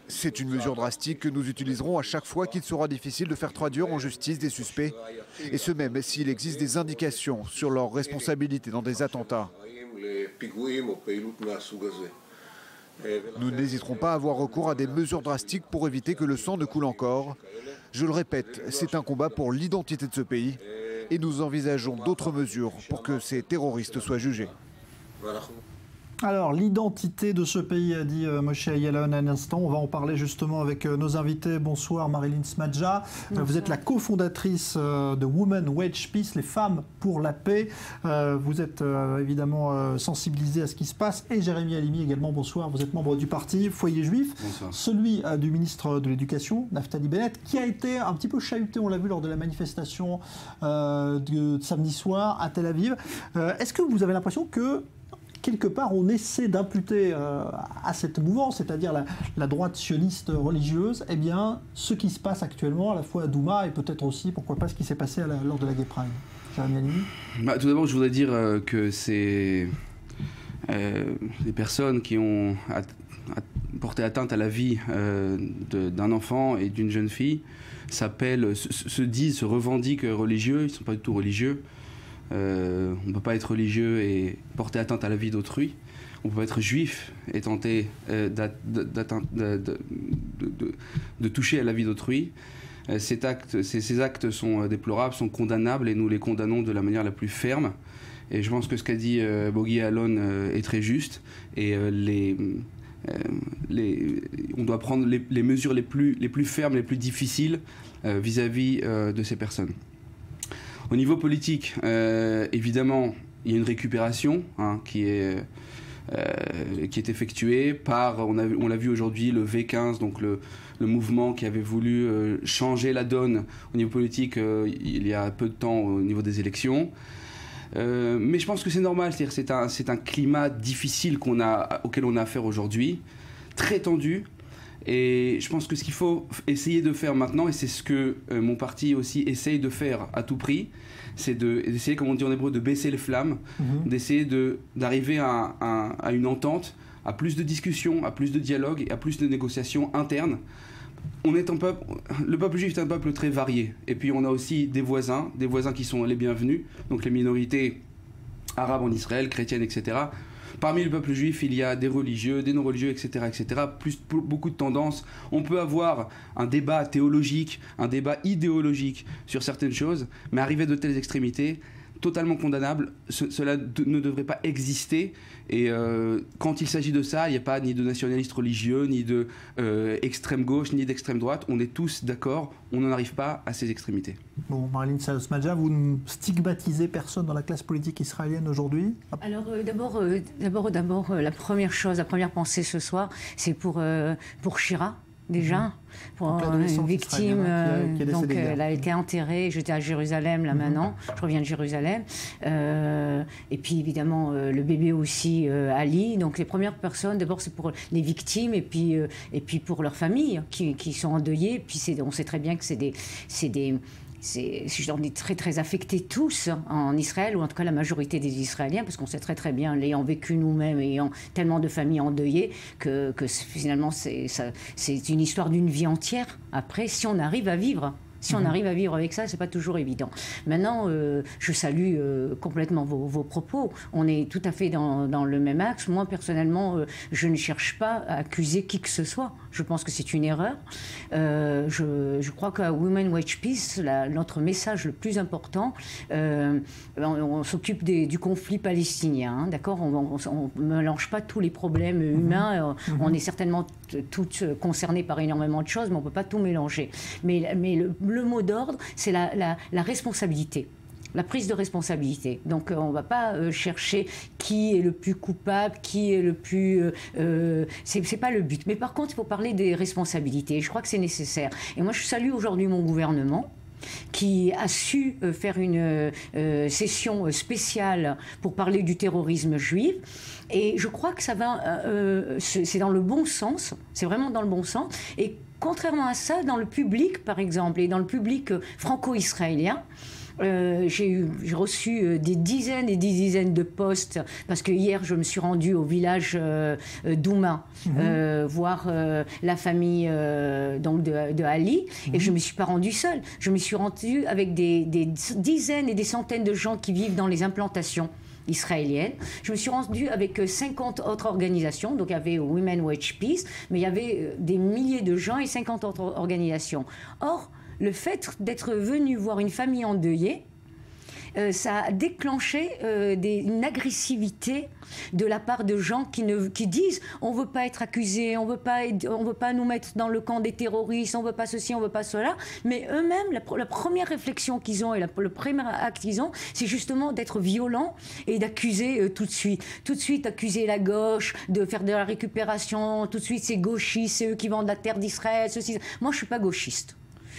C'est une mesure drastique que nous utiliserons à chaque fois qu'il sera difficile de faire traduire en justice des suspects, et ce même s'il existe des indications sur leur responsabilité dans des attentats. Nous n'hésiterons pas à avoir recours à des mesures drastiques pour éviter que le sang ne coule encore. Je le répète, c'est un combat pour l'identité de ce pays, et nous envisageons d'autres mesures pour que ces terroristes soient jugés. Alors, l'identité de ce pays, a dit Moshe Yaalon à un instant. On va en parler justement avec nos invités. Bonsoir Marilyn Smadja. Vous êtes la cofondatrice de Women Wage Peace, les femmes pour la paix. Vous êtes évidemment sensibilisée à ce qui se passe. Et Jérémy Halimi également, bonsoir. Vous êtes membre du parti Foyer Juif. Bonsoir. Celui du ministre de l'Éducation, Naftali Bennett, qui a été un petit peu chahuté, on l'a vu lors de la manifestation de samedi soir à Tel Aviv. Est-ce que vous avez l'impression que quelque part, on essaie d'imputer à cette mouvance, c'est-à-dire la droite sioniste religieuse, eh bien, ce qui se passe actuellement, à la fois à Douma et peut-être aussi, pourquoi pas, ce qui s'est passé lors de la Gay Pride. Jérémy Halimi. Tout d'abord, je voudrais dire que c'est des personnes qui ont porter atteinte à la vie d'un enfant et d'une jeune fille se revendiquent religieux. Ils ne sont pas du tout religieux. On ne peut pas être religieux et porter atteinte à la vie d'autrui. On peut être juif et tenter de toucher à la vie d'autrui. Ces actes sont déplorables, sont condamnables et nous les condamnons de la manière la plus ferme. Et je pense que ce qu'a dit Bogi Alon est très juste. Et on doit prendre les mesures les plus fermes, les plus difficiles vis-à-vis de ces personnes. Au niveau politique, évidemment, il y a une récupération qui est effectuée par, on l'a vu aujourd'hui, le V15, donc le mouvement qui avait voulu changer la donne au niveau politique il y a peu de temps au niveau des élections. Mais je pense que c'est normal, c'est-à-dire c'est un climat difficile auquel on a affaire aujourd'hui, très tendu. Et je pense que ce qu'il faut essayer de faire maintenant, et c'est ce que mon parti aussi essaye de faire à tout prix, c'est d'essayer, comme on dit en hébreu, de baisser les flammes, d'essayer d'arriver à une entente, à plus de discussions, à plus de dialogue et à plus de négociations internes. Le peuple juif est un peuple très varié. Et puis on a aussi des voisins qui sont les bienvenus, donc les minorités arabes en Israël, chrétiennes, etc. Parmi le peuple juif, il y a des religieux, des non-religieux, etc., etc., beaucoup de tendances. On peut avoir un débat théologique, un débat idéologique sur certaines choses, mais arriver de telles extrémités, totalement condamnables, cela ne devrait pas exister. Et quand il s'agit de ça, il n'y a pas ni de nationalistes religieux, ni de extrême gauche, ni d'extrême droite. On est tous d'accord, on n'en arrive pas à ces extrémités. Bon, Marilyn Salosmadja, vous ne stigmatisez personne dans la classe politique israélienne aujourd'hui? Alors d'abord, la première pensée ce soir, c'est pour Shira. Déjà, pour une victime, donc elle a été enterrée, j'étais à Jérusalem là maintenant, je reviens de Jérusalem, et puis évidemment le bébé aussi, Ali, donc les premières personnes, d'abord c'est pour les victimes et puis pour leurs familles qui sont endeuillées, puis on sait très bien que on est très très affectés tous en Israël, ou en tout cas la majorité des Israéliens, parce qu'on sait très très bien, l'ayant vécu nous-mêmes, ayant tellement de familles endeuillées, que finalement c'est une histoire d'une vie entière. Après, si on arrive à vivre. Si on arrive à vivre avec ça, c'est pas toujours évident. Maintenant, je salue complètement vos propos. On est tout à fait dans le même axe. Moi, personnellement, je ne cherche pas à accuser qui que ce soit. Je pense que c'est une erreur. Je crois qu'à Women Watch Peace, notre message le plus important, on s'occupe du conflit palestinien, hein, d'accord ? On ne mélange pas tous les problèmes humains. On est certainement toutes concernées par énormément de choses, mais on ne peut pas tout mélanger. Mais le mot d'ordre, c'est la responsabilité. La prise de responsabilité. Donc on ne va pas chercher qui est le plus coupable, qui est le plus... c'est pas le but. Mais par contre, il faut parler des responsabilités. Et je crois que c'est nécessaire. Et moi, je salue aujourd'hui mon gouvernement qui a su faire une session spéciale pour parler du terrorisme juif. Et je crois que ça va... c'est dans le bon sens. C'est vraiment dans le bon sens. Et contrairement à ça, dans le public, par exemple, et dans le public franco-israélien, j'ai reçu des dizaines et des dizaines de postes, parce que hier je me suis rendue au village d'Ouma voir la famille donc de Ali, et je ne me suis pas rendue seule. Je me suis rendue avec des dizaines et des centaines de gens qui vivent dans les implantations israélienne. Je me suis rendue avec 50 autres organisations, donc il y avait Women Watch Peace, mais il y avait des milliers de gens et 50 autres organisations. Or, le fait d'être venu voir une famille endeuillée, ça a déclenché une agressivité de la part de gens qui disent on ne veut pas être accusés, on veut pas nous mettre dans le camp des terroristes, on ne veut pas ceci, on ne veut pas cela. Mais eux-mêmes, la première réflexion qu'ils ont et le premier acte qu'ils ont, c'est justement d'être violents et d'accuser tout de suite accuser la gauche, de faire de la récupération, tout de suite c'est gauchiste, c'est eux qui vendent la terre d'Israël, ceci. Moi je ne suis pas gauchiste.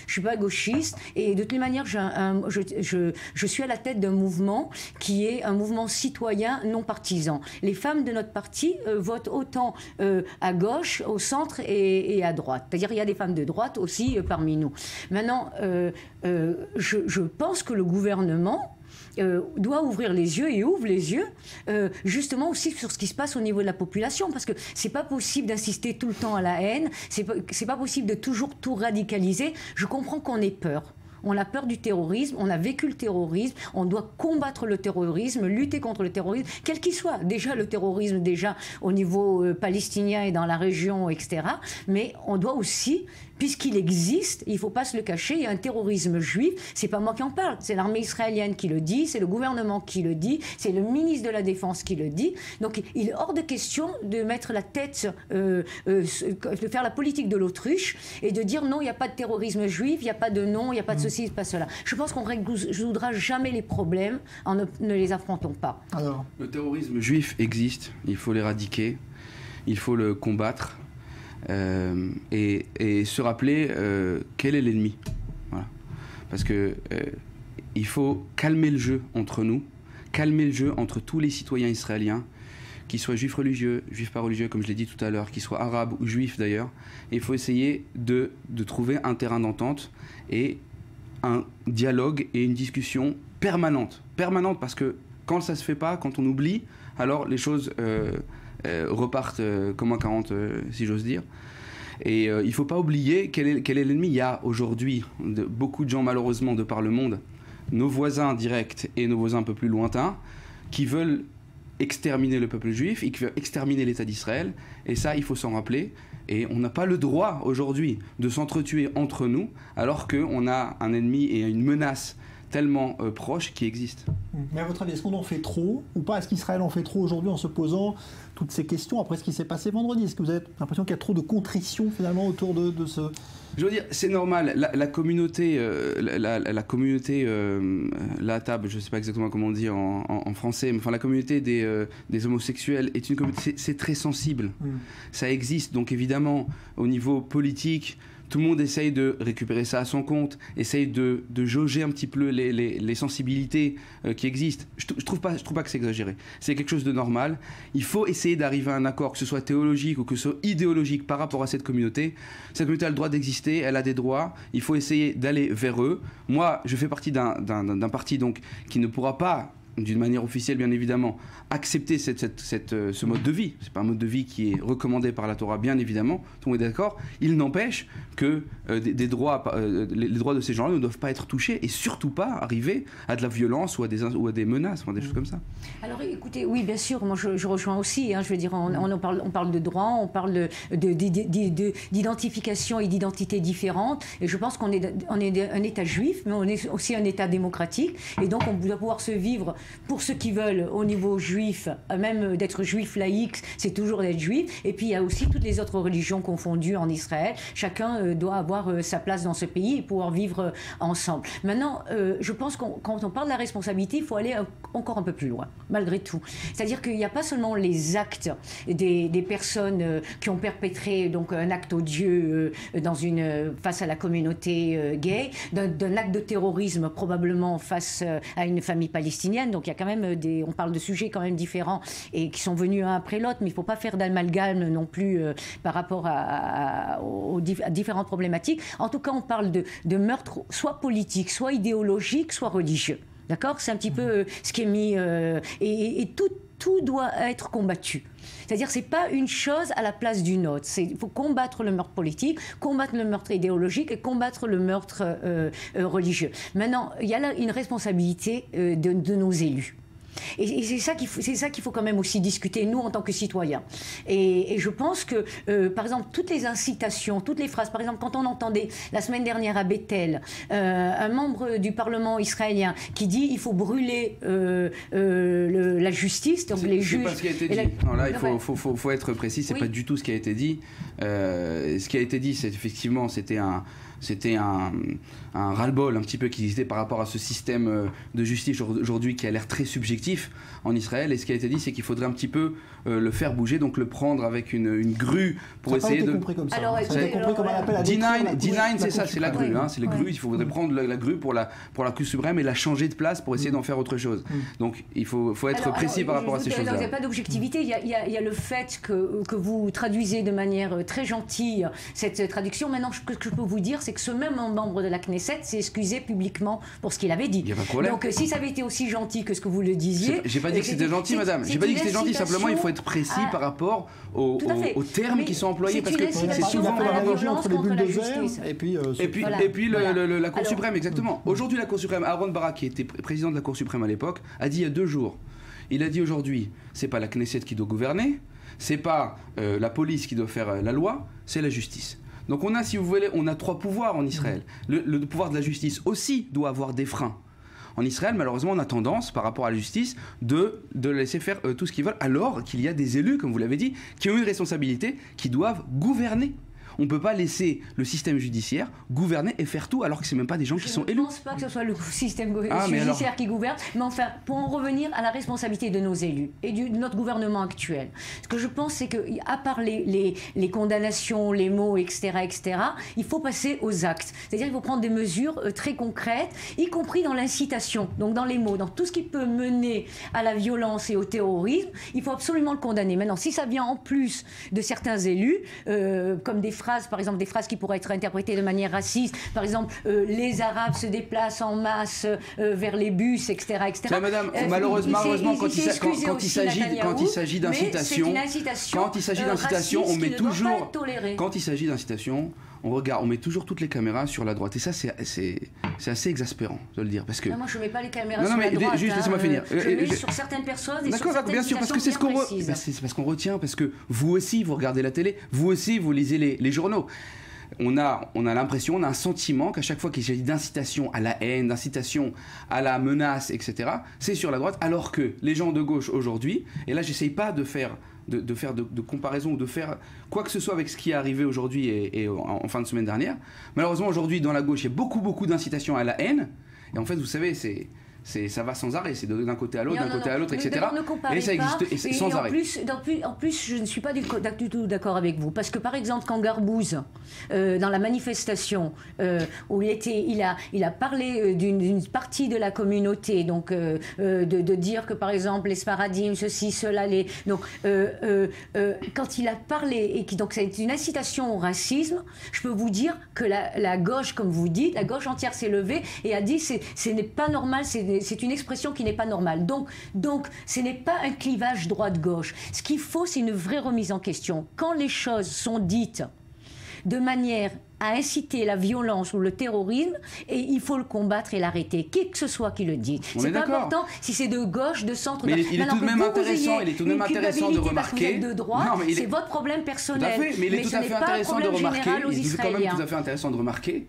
Je ne suis pas gauchiste et de toutes les manières, je suis à la tête d'un mouvement qui est un mouvement citoyen non partisan. Les femmes de notre parti votent autant à gauche, au centre et à droite. C'est-à-dire il y a des femmes de droite aussi parmi nous. Maintenant, je pense que le gouvernement doit ouvrir les yeux et ouvre les yeux, justement aussi sur ce qui se passe au niveau de la population, parce que c'est pas possible d'insister tout le temps à la haine, c'est pas possible de toujours tout radicaliser. Je comprends qu'on ait peur. On a peur du terrorisme, on a vécu le terrorisme, on doit combattre le terrorisme, lutter contre le terrorisme, quel qu'il soit. Déjà le terrorisme, déjà au niveau palestinien et dans la région, etc. Mais on doit aussi, puisqu'il existe, il ne faut pas se le cacher, il y a un terrorisme juif, c'est pas moi qui en parle, c'est l'armée israélienne qui le dit, c'est le gouvernement qui le dit, c'est le ministre de la Défense qui le dit. Donc il est hors de question de mettre la tête, de faire la politique de l'autruche et de dire non, il n'y a pas de terrorisme juif, il n'y a pas de non, il n'y a pas de ceci, il n'y a pas cela. Je pense qu'on ne résoudra jamais les problèmes en ne les affrontons pas. Alors. Le terrorisme juif existe, il faut l'éradiquer, il faut le combattre. Et se rappeler quel est l'ennemi. Voilà. Parce que il faut calmer le jeu entre nous, calmer le jeu entre tous les citoyens israéliens, qu'ils soient juifs religieux, juifs pas religieux, comme je l'ai dit tout à l'heure, qu'ils soient arabes ou juifs d'ailleurs. Et il faut essayer de trouver un terrain d'entente et un dialogue et une discussion permanente. Permanente parce que quand ça se fait pas, quand on oublie, alors les choses repartent comme un 40, si j'ose dire. Et il ne faut pas oublier quel est l'ennemi. Il y a aujourd'hui beaucoup de gens, malheureusement, de par le monde, nos voisins directs et nos voisins un peu plus lointains, qui veulent exterminer le peuple juif, et qui veulent exterminer l'État d'Israël. Et ça, il faut s'en rappeler. Et on n'a pas le droit, aujourd'hui, de s'entretuer entre nous, alors qu'on a un ennemi et une menace tellement proche qui existe. Mais à votre avis, est-ce qu'on en fait trop ou pas? Est-ce qu'Israël en fait trop aujourd'hui en se posant toutes ces questions après ce qui s'est passé vendredi? Est-ce que vous avez l'impression qu'il y a trop de contrition finalement autour de ce... Je veux dire, c'est normal. La communauté, la communauté, la table, je ne sais pas exactement comment on dit en français, mais enfin la communauté des homosexuels est une communauté, c'est très sensible. Ça existe, donc évidemment, au niveau politique, tout le monde essaye de récupérer ça à son compte, essaye de jauger un petit peu les sensibilités qui existent. Je trouve pas que c'est exagéré. C'est quelque chose de normal. Il faut essayer d'arriver à un accord, que ce soit théologique ou que ce soit idéologique par rapport à cette communauté. Cette communauté a le droit d'exister, elle a des droits. Il faut essayer d'aller vers eux. Moi, je fais partie d'un parti donc qui ne pourra pas, d'une manière officielle bien évidemment, accepter ce mode de vie. C'est pas un mode de vie qui est recommandé par la Torah, bien évidemment, tout le monde est d'accord. Il n'empêche que les droits de ces gens-là ne doivent pas être touchés et surtout pas arriver à de la violence ou à des menaces, des choses comme ça. Alors écoutez, oui bien sûr, moi je rejoins aussi, je veux dire, on parle de droits, on parle d'identification et d'identité différentes, et je pense qu'on est un État juif, mais on est aussi un État démocratique, et donc on doit pouvoir se vivre, pour ceux qui veulent, au niveau juif, même d'être juif laïque, c'est toujours d'être juif. Et puis il y a aussi toutes les autres religions confondues en Israël. Chacun doit avoir sa place dans ce pays et pouvoir vivre ensemble. Maintenant, je pense quand on parle de la responsabilité, il faut aller encore un peu plus loin, malgré tout. C'est-à-dire qu'il n'y a pas seulement les actes des personnes qui ont perpétré donc, un acte odieux face à la communauté gay, d'un acte de terrorisme probablement face à une famille palestinienne. Donc il y a quand même on parle de sujets quand même différents et qui sont venus un après l'autre, mais il ne faut pas faire d'amalgame non plus par rapport à différentes problématiques. En tout cas, on parle de meurtres soit politiques, soit idéologiques, soit religieux. D'accord? C'est un petit peu ce qui est mis... et tout doit être combattu. C'est-à-dire que ce n'est pas une chose à la place d'une autre. Il faut combattre le meurtre politique, combattre le meurtre idéologique et combattre le meurtre religieux. Maintenant, il y a là une responsabilité de nos élus. Et c'est ça qu'il faut quand même aussi discuter, nous, en tant que citoyens. Et je pense que, par exemple, toutes les incitations, toutes les phrases, par exemple, quand on entendait la semaine dernière à Bethel, un membre du Parlement israélien qui dit il faut brûler la justice, donc les juges... C'est pas ce qui a été dit. Non, là, il faut être précis, c'est pas du tout ce qui a été dit. Ce qui a été dit, c'est effectivement, c'était un ras-le-bol un petit peu qui existait par rapport à ce système de justice aujourd'hui qui a l'air très subjectif l'objectif en Israël. Et ce qui a été dit, c'est qu'il faudrait un petit peu le faire bouger, donc le prendre avec une grue pour essayer de... compris comme ça. Alors, ça a été compris comme un appel à D9, c'est ça, c'est la grue. Ouais. C'est la grue. Il faudrait prendre la grue pour la Cour suprême et la changer de place pour essayer d'en faire autre chose. Donc il faut être précis par rapport à ces choses-là. Il n'y a pas d'objectivité. Il y a le fait que vous traduisez de manière très gentille cette traduction. Maintenant, ce que je peux vous dire, c'est que ce même membre de la Knesset s'est excusé publiquement pour ce qu'il avait dit. Il n'y a pas de problème. Donc si ça avait été aussi gentil que ce que vous le disiez... J'ai pas dit que c'était gentil, madame. J'ai pas dit que c'était gentil. Simplement, il faut être précis par rapport aux termes qui sont employés, parce que c'est souvent la analogie entre les bulles de verre et puis la Cour suprême, exactement. Aujourd'hui, la Cour suprême, Aaron Barak, qui était président de la Cour suprême à l'époque, a dit il y a 2 jours. Il a dit aujourd'hui, c'est pas la Knesset qui doit gouverner, c'est pas la police qui doit faire la loi, c'est la justice. Donc on a, si vous voulez, on a 3 pouvoirs en Israël. Le pouvoir de la justice aussi doit avoir des freins. En Israël, malheureusement, on a tendance, par rapport à la justice, de laisser faire tout ce qu'ils veulent, alors qu'il y a des élus, comme vous l'avez dit, qui ont une responsabilité, qui doivent gouverner. On ne peut pas laisser le système judiciaire gouverner et faire tout alors que ce n'est même pas des gens qui sont élus. Je ne pense pas que ce soit le système judiciaire qui gouverne, mais enfin, pour en revenir à la responsabilité de nos élus et de notre gouvernement actuel, ce que je pense, c'est qu'à part les condamnations, les mots, etc., il faut passer aux actes. C'est-à-dire qu'il faut prendre des mesures très concrètes, y compris dans l'incitation, donc dans les mots, dans tout ce qui peut mener à la violence et au terrorisme, il faut absolument le condamner. Maintenant, si ça vient en plus de certains élus, comme des phrases, par exemple des phrases qui pourraient être interprétées de manière raciste, par exemple les Arabes se déplacent en masse vers les bus, etc. Madame, malheureusement, quand il s'agit d'incitation, on met toujours... Quand il s'agit d'incitation, on met toujours toutes les caméras sur la droite. Et ça, c'est assez exaspérant de le dire. Parce que... Non, moi, je ne mets pas les caméras sur la droite. Juste, laissez-moi finir. Je mets sur certaines personnes et sur certaines bien sûr, parce que c'est ce qu'on c'est parce qu'on retient, parce que vous aussi, vous regardez la télé, vous aussi, vous lisez les journaux. On a l'impression, on a un sentiment qu'à chaque fois qu'il s'agit d'incitation à la haine, d'incitation à la menace, etc., c'est sur la droite, alors que les gens de gauche aujourd'hui, et là, j'essaye pas de faire de comparaison ou de faire quoi que ce soit avec ce qui est arrivé aujourd'hui et en fin de semaine dernière. Malheureusement, aujourd'hui, dans la gauche, il y a beaucoup d'incitation à la haine. Et en fait, vous savez, ça va sans arrêt, c'est d'un côté à l'autre, etc. Et ça existe sans arrêt. En plus, je ne suis pas du tout d'accord avec vous. Parce que par exemple, quand Garbouze, dans la manifestation, où il a parlé d'une partie de la communauté, donc de dire que par exemple, les Sparadim, ceci, cela, donc quand il a parlé, et donc c'est une incitation au racisme, je peux vous dire que la gauche, comme vous dites, la gauche entière s'est levée et a dit ce n'est pas normal, c'est une expression qui n'est pas normale. Donc, ce n'est pas un clivage droite-gauche. Ce qu'il faut, c'est une vraie remise en question. Quand les choses sont dites de manière à inciter la violence ou le terrorisme, et il faut le combattre et l'arrêter, qui que ce soit qui le dit. C'est pas important si c'est de gauche, de centre. Mais il est tout de même intéressant de remarquer. C'est votre problème personnel. Tout à fait, mais il est tout à fait intéressant de remarquer. Il est quand même tout à fait intéressant de remarquer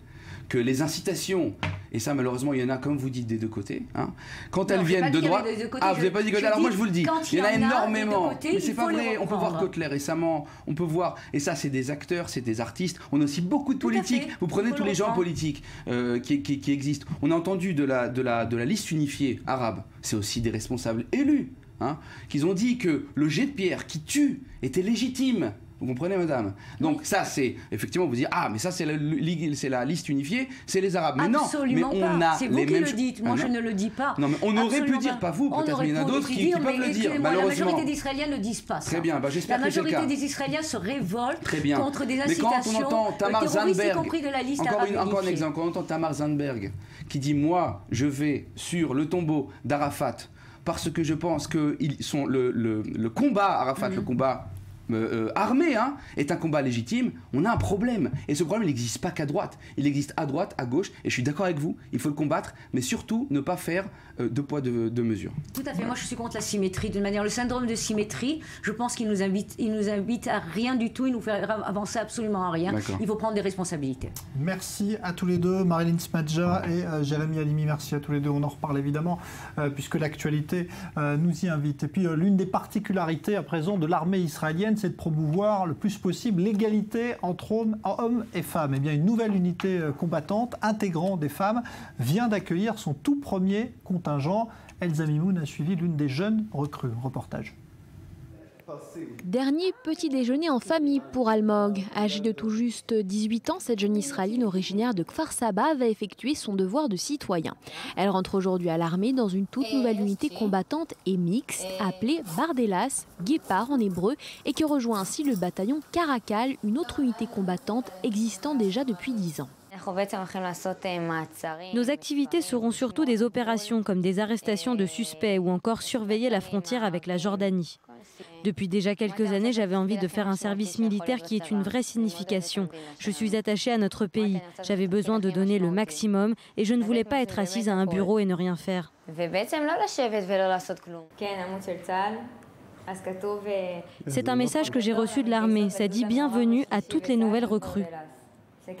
que les incitations, et ça malheureusement il y en a, comme vous dites, des deux côtés, hein, quand elles viennent de droite... vous n'avez pas dit côté, alors moi je vous le dis, il y en a énormément, mais c'est pas vrai, on peut voir Kotler récemment, on peut voir, et ça c'est des acteurs, c'est des artistes, on a aussi beaucoup de politiques, vous prenez tous les gens politiques qui existent, on a entendu de la liste unifiée arabe, c'est aussi des responsables élus, hein, qu'ils ont dit que le jet de pierre qui tue était légitime. Vous comprenez, madame? Donc ça, c'est effectivement vous dire mais ça c'est la liste unifiée, c'est les Arabes. Mais absolument non, mais on a c'est vous qui le dites. Moi, je ne le dis pas. Non, mais on aurait pu dire, pas vous, peut-être, mais il y en a d'autres qui peuvent le dire. Malheureusement, la majorité des Israéliens ne disent pas ça. Très bien, j'espère que c'est le cas. La majorité des Israéliens se révoltent contre des incitations. Mais quand on entend Tamar Zandberg, y compris de la liste arabe, encore un exemple, quand on entend Tamar Zandberg qui dit moi, je vais sur le tombeau d'Arafat parce que je pense que le combat Arafat, le combat armé, hein, est un combat légitime, on a un problème. Et ce problème, il n'existe pas qu'à droite. Il existe à droite, à gauche, et je suis d'accord avec vous, il faut le combattre, mais surtout ne pas faire de poids, de mesure. Tout à fait, moi je suis contre la symétrie. De manière, le syndrome de symétrie, je pense qu'il nous invite à rien du tout, il nous fait avancer absolument à rien. Il faut prendre des responsabilités. Merci à tous les deux, Marilyn Smadja et Jérémy Halimi, merci à tous les deux. On en reparle évidemment, puisque l'actualité nous y invite. Et puis l'une des particularités à présent de l'armée israélienne, c'est de promouvoir le plus possible l'égalité entre hommes et femmes. Et bien, une nouvelle unité combattante intégrant des femmes vient d'accueillir son tout premier contingent. Elsa Mimoun a suivi l'une des jeunes recrues. Reportage. Dernier petit déjeuner en famille pour Almog. Âgée de tout juste 18 ans, cette jeune Israélienne originaire de Kfar Saba va effectuer son devoir de citoyen. Elle rentre aujourd'hui à l'armée dans une toute nouvelle unité combattante et mixte appelée Bardelas, Guépard en hébreu, et qui rejoint ainsi le bataillon Caracal, une autre unité combattante existant déjà depuis 10 ans. Nos activités seront surtout des opérations comme des arrestations de suspects ou encore surveiller la frontière avec la Jordanie. Depuis déjà quelques années, j'avais envie de faire un service militaire qui ait une vraie signification. Je suis attachée à notre pays. J'avais besoin de donner le maximum et je ne voulais pas être assise à un bureau et ne rien faire. C'est un message que j'ai reçu de l'armée. Ça dit bienvenue à toutes les nouvelles recrues. Elle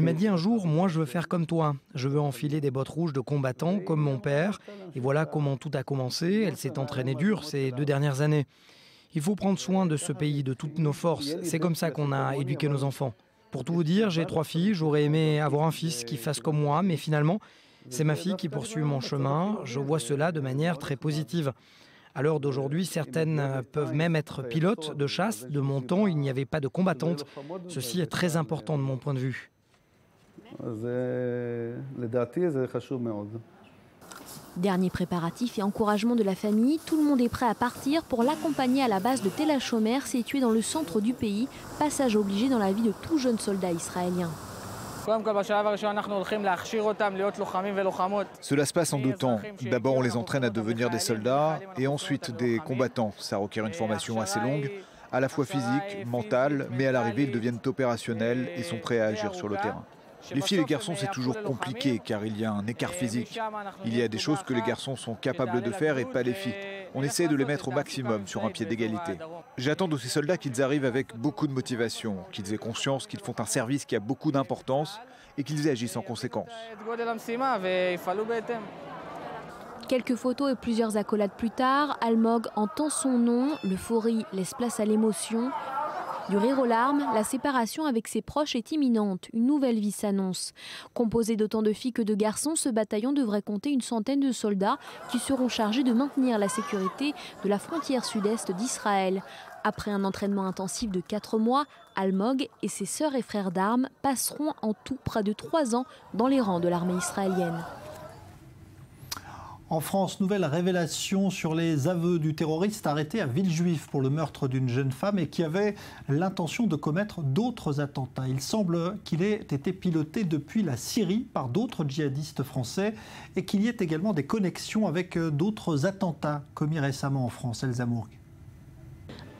m'a dit un jour, moi je veux faire comme toi, je veux enfiler des bottes rouges de combattant comme mon père. Et voilà comment tout a commencé, elle s'est entraînée dur ces 2 dernières années. Il faut prendre soin de ce pays, de toutes nos forces, c'est comme ça qu'on a éduqué nos enfants. Pour tout vous dire, j'ai 3 filles, j'aurais aimé avoir un fils qui fasse comme moi, mais finalement, c'est ma fille qui poursuit mon chemin, je vois cela de manière très positive. À l'heure d'aujourd'hui, certaines peuvent même être pilotes de chasse. De mon temps, il n'y avait pas de combattantes. Ceci est très important de mon point de vue. Dernier préparatif et encouragement de la famille, tout le monde est prêt à partir pour l'accompagner à la base de Tel HaShomer, située dans le centre du pays, passage obligé dans la vie de tout jeune soldat israélien. Cela se passe en 2 temps. D'abord, on les entraîne à devenir des soldats et ensuite des combattants. Ça requiert une formation assez longue, à la fois physique, mentale, mais à l'arrivée, ils deviennent opérationnels et sont prêts à agir sur le terrain. Les filles et les garçons, c'est toujours compliqué car il y a un écart physique. Il y a des choses que les garçons sont capables de faire et pas les filles. On essaie de les mettre au maximum sur un pied d'égalité. J'attends de ces soldats qu'ils arrivent avec beaucoup de motivation, qu'ils aient conscience qu'ils font un service qui a beaucoup d'importance et qu'ils agissent en conséquence. Quelques photos et plusieurs accolades plus tard, Almog entend son nom, l'euphorie laisse place à l'émotion. Du rire aux larmes, la séparation avec ses proches est imminente. Une nouvelle vie s'annonce. Composé d'autant de filles que de garçons, ce bataillon devrait compter une centaine de soldats qui seront chargés de maintenir la sécurité de la frontière sud-est d'Israël. Après un entraînement intensif de 4 mois, Almog et ses sœurs et frères d'armes passeront en tout près de 3 ans dans les rangs de l'armée israélienne. En France, nouvelle révélation sur les aveux du terroriste arrêté à Villejuif pour le meurtre d'une jeune femme et qui avait l'intention de commettre d'autres attentats. Il semble qu'il ait été piloté depuis la Syrie par d'autres djihadistes français et qu'il y ait également des connexions avec d'autres attentats commis récemment en France. Elsa Mourgue.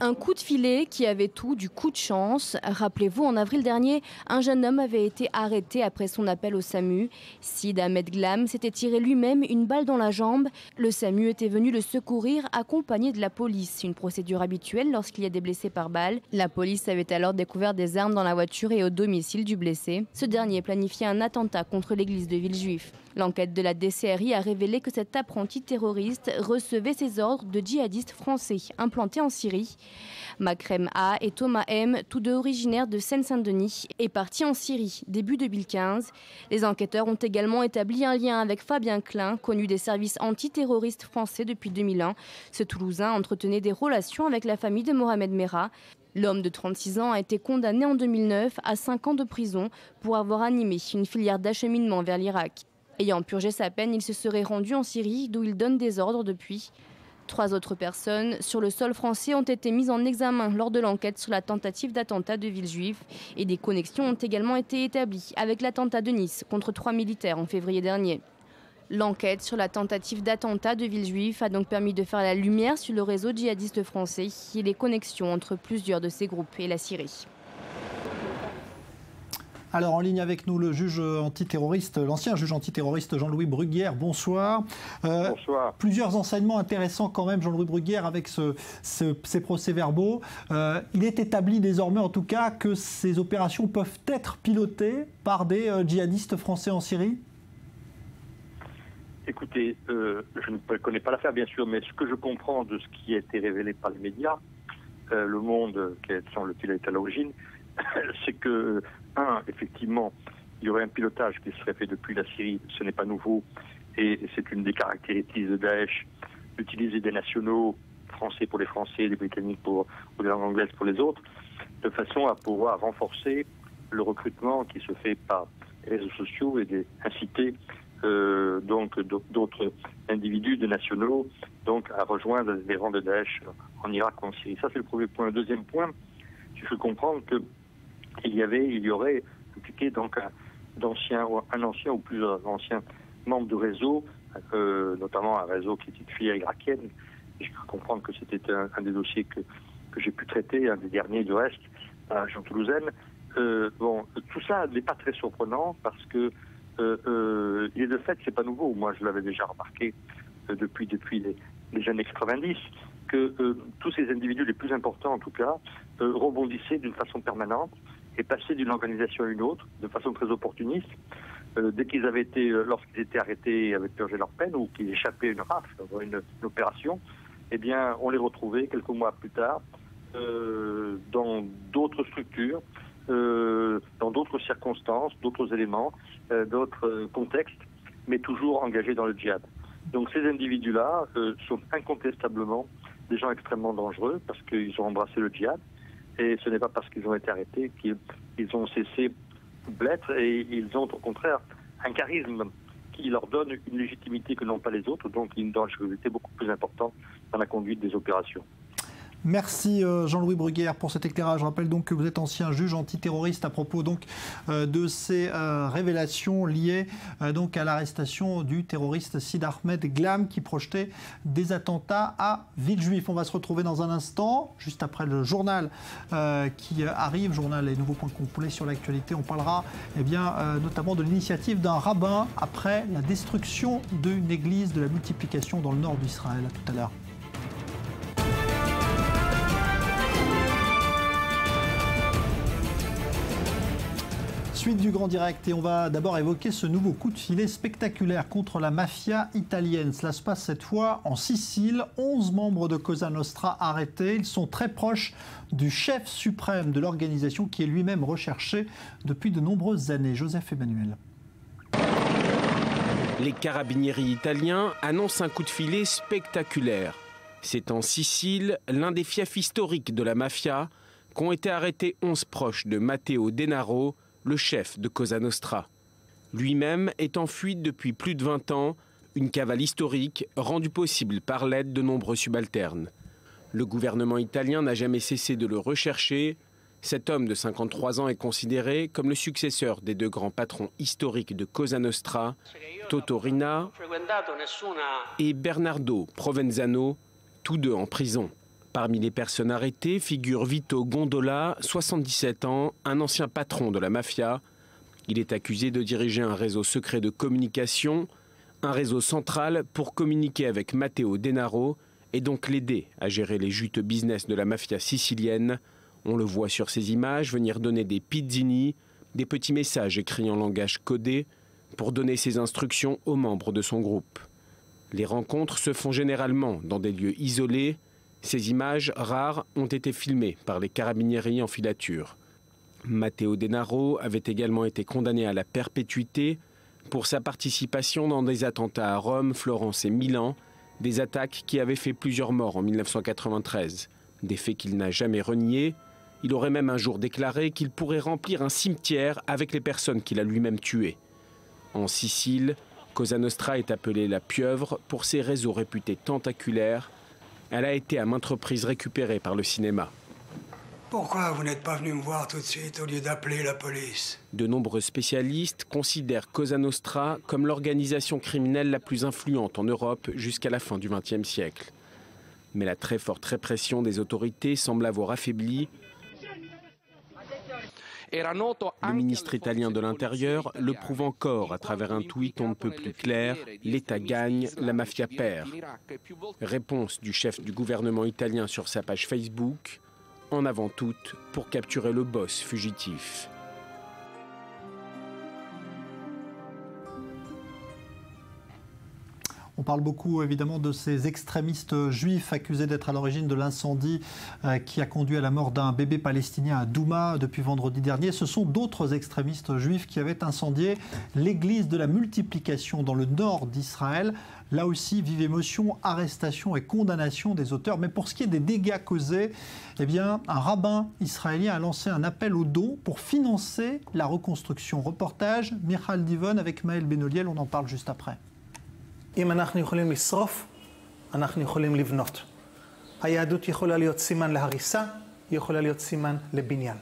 Un coup de filet qui avait tout du coup de chance. Rappelez-vous, en avril dernier, un jeune homme avait été arrêté après son appel au SAMU. Sid Ahmed Glam s'était tiré lui-même une balle dans la jambe. Le SAMU était venu le secourir accompagné de la police. Une procédure habituelle lorsqu'il y a des blessés par balle. La police avait alors découvert des armes dans la voiture et au domicile du blessé. Ce dernier planifiait un attentat contre l'église de Villejuif. L'enquête de la DCRI a révélé que cet apprenti terroriste recevait ses ordres de djihadistes français implantés en Syrie. Makrem A et Thomas M, tous deux originaires de Seine-Saint-Denis, est parti en Syrie début 2015. Les enquêteurs ont également établi un lien avec Fabien Klein, connu des services antiterroristes français depuis 2001. Ce Toulousain entretenait des relations avec la famille de Mohamed Merah. L'homme de 36 ans a été condamné en 2009 à 5 ans de prison pour avoir animé une filière d'acheminement vers l'Irak. Ayant purgé sa peine, il se serait rendu en Syrie, d'où il donne des ordres depuis. 3 autres personnes sur le sol français ont été mises en examen lors de l'enquête sur la tentative d'attentat de Villejuif. Et des connexions ont également été établies avec l'attentat de Nice contre 3 militaires en février dernier. L'enquête sur la tentative d'attentat de Villejuif a donc permis de faire la lumière sur le réseau djihadiste français et les connexions entre plusieurs de ces groupes et la Syrie. Alors en ligne avec nous le juge antiterroriste, l'ancien juge antiterroriste Jean-Louis Bruguière. Bonsoir. Bonsoir. Plusieurs enseignements intéressants quand même, Jean-Louis Bruguière, avec ces procès-verbaux. Il est établi désormais en tout cas que ces opérations peuvent être pilotées par des djihadistes français en Syrie. Écoutez, je ne connais pas l'affaire bien sûr, mais ce que je comprends de ce qui a été révélé par les médias, Le Monde, qui semble-t-il être à l'origine, c'est que, effectivement, il y aurait un pilotage qui serait fait depuis la Syrie. Ce n'est pas nouveau et c'est une des caractéristiques de Daesh d'utiliser des nationaux, français pour les Français, des Britanniques pour les langues anglaises pour les autres, de façon à pouvoir renforcer le recrutement qui se fait par les réseaux sociaux et inciter donc d'autres individus, de nationaux, donc à rejoindre les rangs de Daesh en Irak ou en Syrie. Ça, c'est le premier point. Le deuxième point, il faut comprendre qu'il y aurait impliqué donc un ancien ou plusieurs anciens membres de réseau, notamment un réseau qui est une filière irakienne. Je peux comprendre que c'était un des dossiers que j'ai pu traiter, un des derniers du reste, à la région toulousaine. Tout ça n'est pas très surprenant parce que et de fait, c'est pas nouveau. Moi, je l'avais déjà remarqué depuis les années 90, que tous ces individus les plus importants, en tout cas, rebondissaient d'une façon permanente et passaient d'une organisation à une autre de façon très opportuniste. Dès qu'ils avaient été, lorsqu'ils étaient arrêtés et avaient purgé leur peine ou qu'ils échappaient à une rafle, une opération, eh bien, on les retrouvait quelques mois plus tard dans d'autres structures, dans d'autres circonstances, d'autres éléments, d'autres contextes, mais toujours engagés dans le djihad. Donc ces individus-là sont incontestablement des gens extrêmement dangereux parce qu'ils ont embrassé le djihad et ce n'est pas parce qu'ils ont été arrêtés qu'ils ont cessé de l'être et ils ont au contraire un charisme qui leur donne une légitimité que n'ont pas les autres, donc une dangerosité beaucoup plus importante dans la conduite des opérations. Merci Jean-Louis Bruguière pour cet éclairage. Je rappelle donc que vous êtes ancien juge antiterroriste à propos donc de ces révélations liées donc à l'arrestation du terroriste Sid Ahmed Glam qui projetait des attentats à Villejuif. On va se retrouver dans un instant, juste après le journal qui arrive, journal et nouveaux points complets sur l'actualité. On parlera notamment de l'initiative d'un rabbin après la destruction d'une église de la multiplication dans le nord d'Israël. À tout à l'heure. Suite du Grand Direct et on va d'abord évoquer ce nouveau coup de filet spectaculaire contre la mafia italienne. Cela se passe cette fois en Sicile. 11 membres de Cosa Nostra arrêtés. Ils sont très proches du chef suprême de l'organisation qui est lui-même recherché depuis de nombreuses années. Joseph Emmanuel. Les carabinieri italiens annoncent un coup de filet spectaculaire. C'est en Sicile, l'un des fiefs historiques de la mafia, qu'ont été arrêtés 11 proches de Matteo Denaro, le chef de Cosa Nostra. Lui-même est en fuite depuis plus de 20 ans, une cavale historique rendue possible par l'aide de nombreux subalternes. Le gouvernement italien n'a jamais cessé de le rechercher. Cet homme de 53 ans est considéré comme le successeur des deux grands patrons historiques de Cosa Nostra, Toto Riina et Bernardo Provenzano, tous deux en prison. Parmi les personnes arrêtées figure Vito Gondola, 77 ans, un ancien patron de la mafia. Il est accusé de diriger un réseau secret de communication, un réseau central pour communiquer avec Matteo Denaro et donc l'aider à gérer les juteux business de la mafia sicilienne. On le voit sur ces images venir donner des pizzini, des petits messages écrits en langage codé pour donner ses instructions aux membres de son groupe. Les rencontres se font généralement dans des lieux isolés. Ces images rares ont été filmées par les carabinieri en filature. Matteo Denaro avait également été condamné à la perpétuité pour sa participation dans des attentats à Rome, Florence et Milan, des attaques qui avaient fait plusieurs morts en 1993, des faits qu'il n'a jamais reniés. Il aurait même un jour déclaré qu'il pourrait remplir un cimetière avec les personnes qu'il a lui-même tuées. En Sicile, Cosa Nostra est appelée la pieuvre pour ses réseaux réputés tentaculaires. Elle a été à maintes reprises récupérée par le cinéma. Pourquoi vous n'êtes pas venu me voir tout de suite au lieu d'appeler la police? De nombreux spécialistes considèrent Cosa Nostra comme l'organisation criminelle la plus influente en Europe jusqu'à la fin du XXe siècle. Mais la très forte répression des autorités semble avoir affaibli. Le ministre italien de l'Intérieur le prouve encore à travers un tweet on ne peut plus clair « L'État gagne, la mafia perd ». Réponse du chef du gouvernement italien sur sa page Facebook, en avant toute pour capturer le boss fugitif. On parle beaucoup évidemment de ces extrémistes juifs accusés d'être à l'origine de l'incendie qui a conduit à la mort d'un bébé palestinien à Douma depuis vendredi dernier. Ce sont d'autres extrémistes juifs qui avaient incendié l'église de la multiplication dans le nord d'Israël. Là aussi, vive émotion, arrestation et condamnation des auteurs. Mais pour ce qui est des dégâts causés, eh bien, un rabbin israélien a lancé un appel aux dons pour financer la reconstruction. Reportage, Michal Divon avec Maël Benoliel, on en parle juste après. אם אנחנו יכולים לשרוף, אנחנו יכולים לבנות. היהדות יכולה להיות סימן להריסה, היא יכולה להיות סימן לבניין.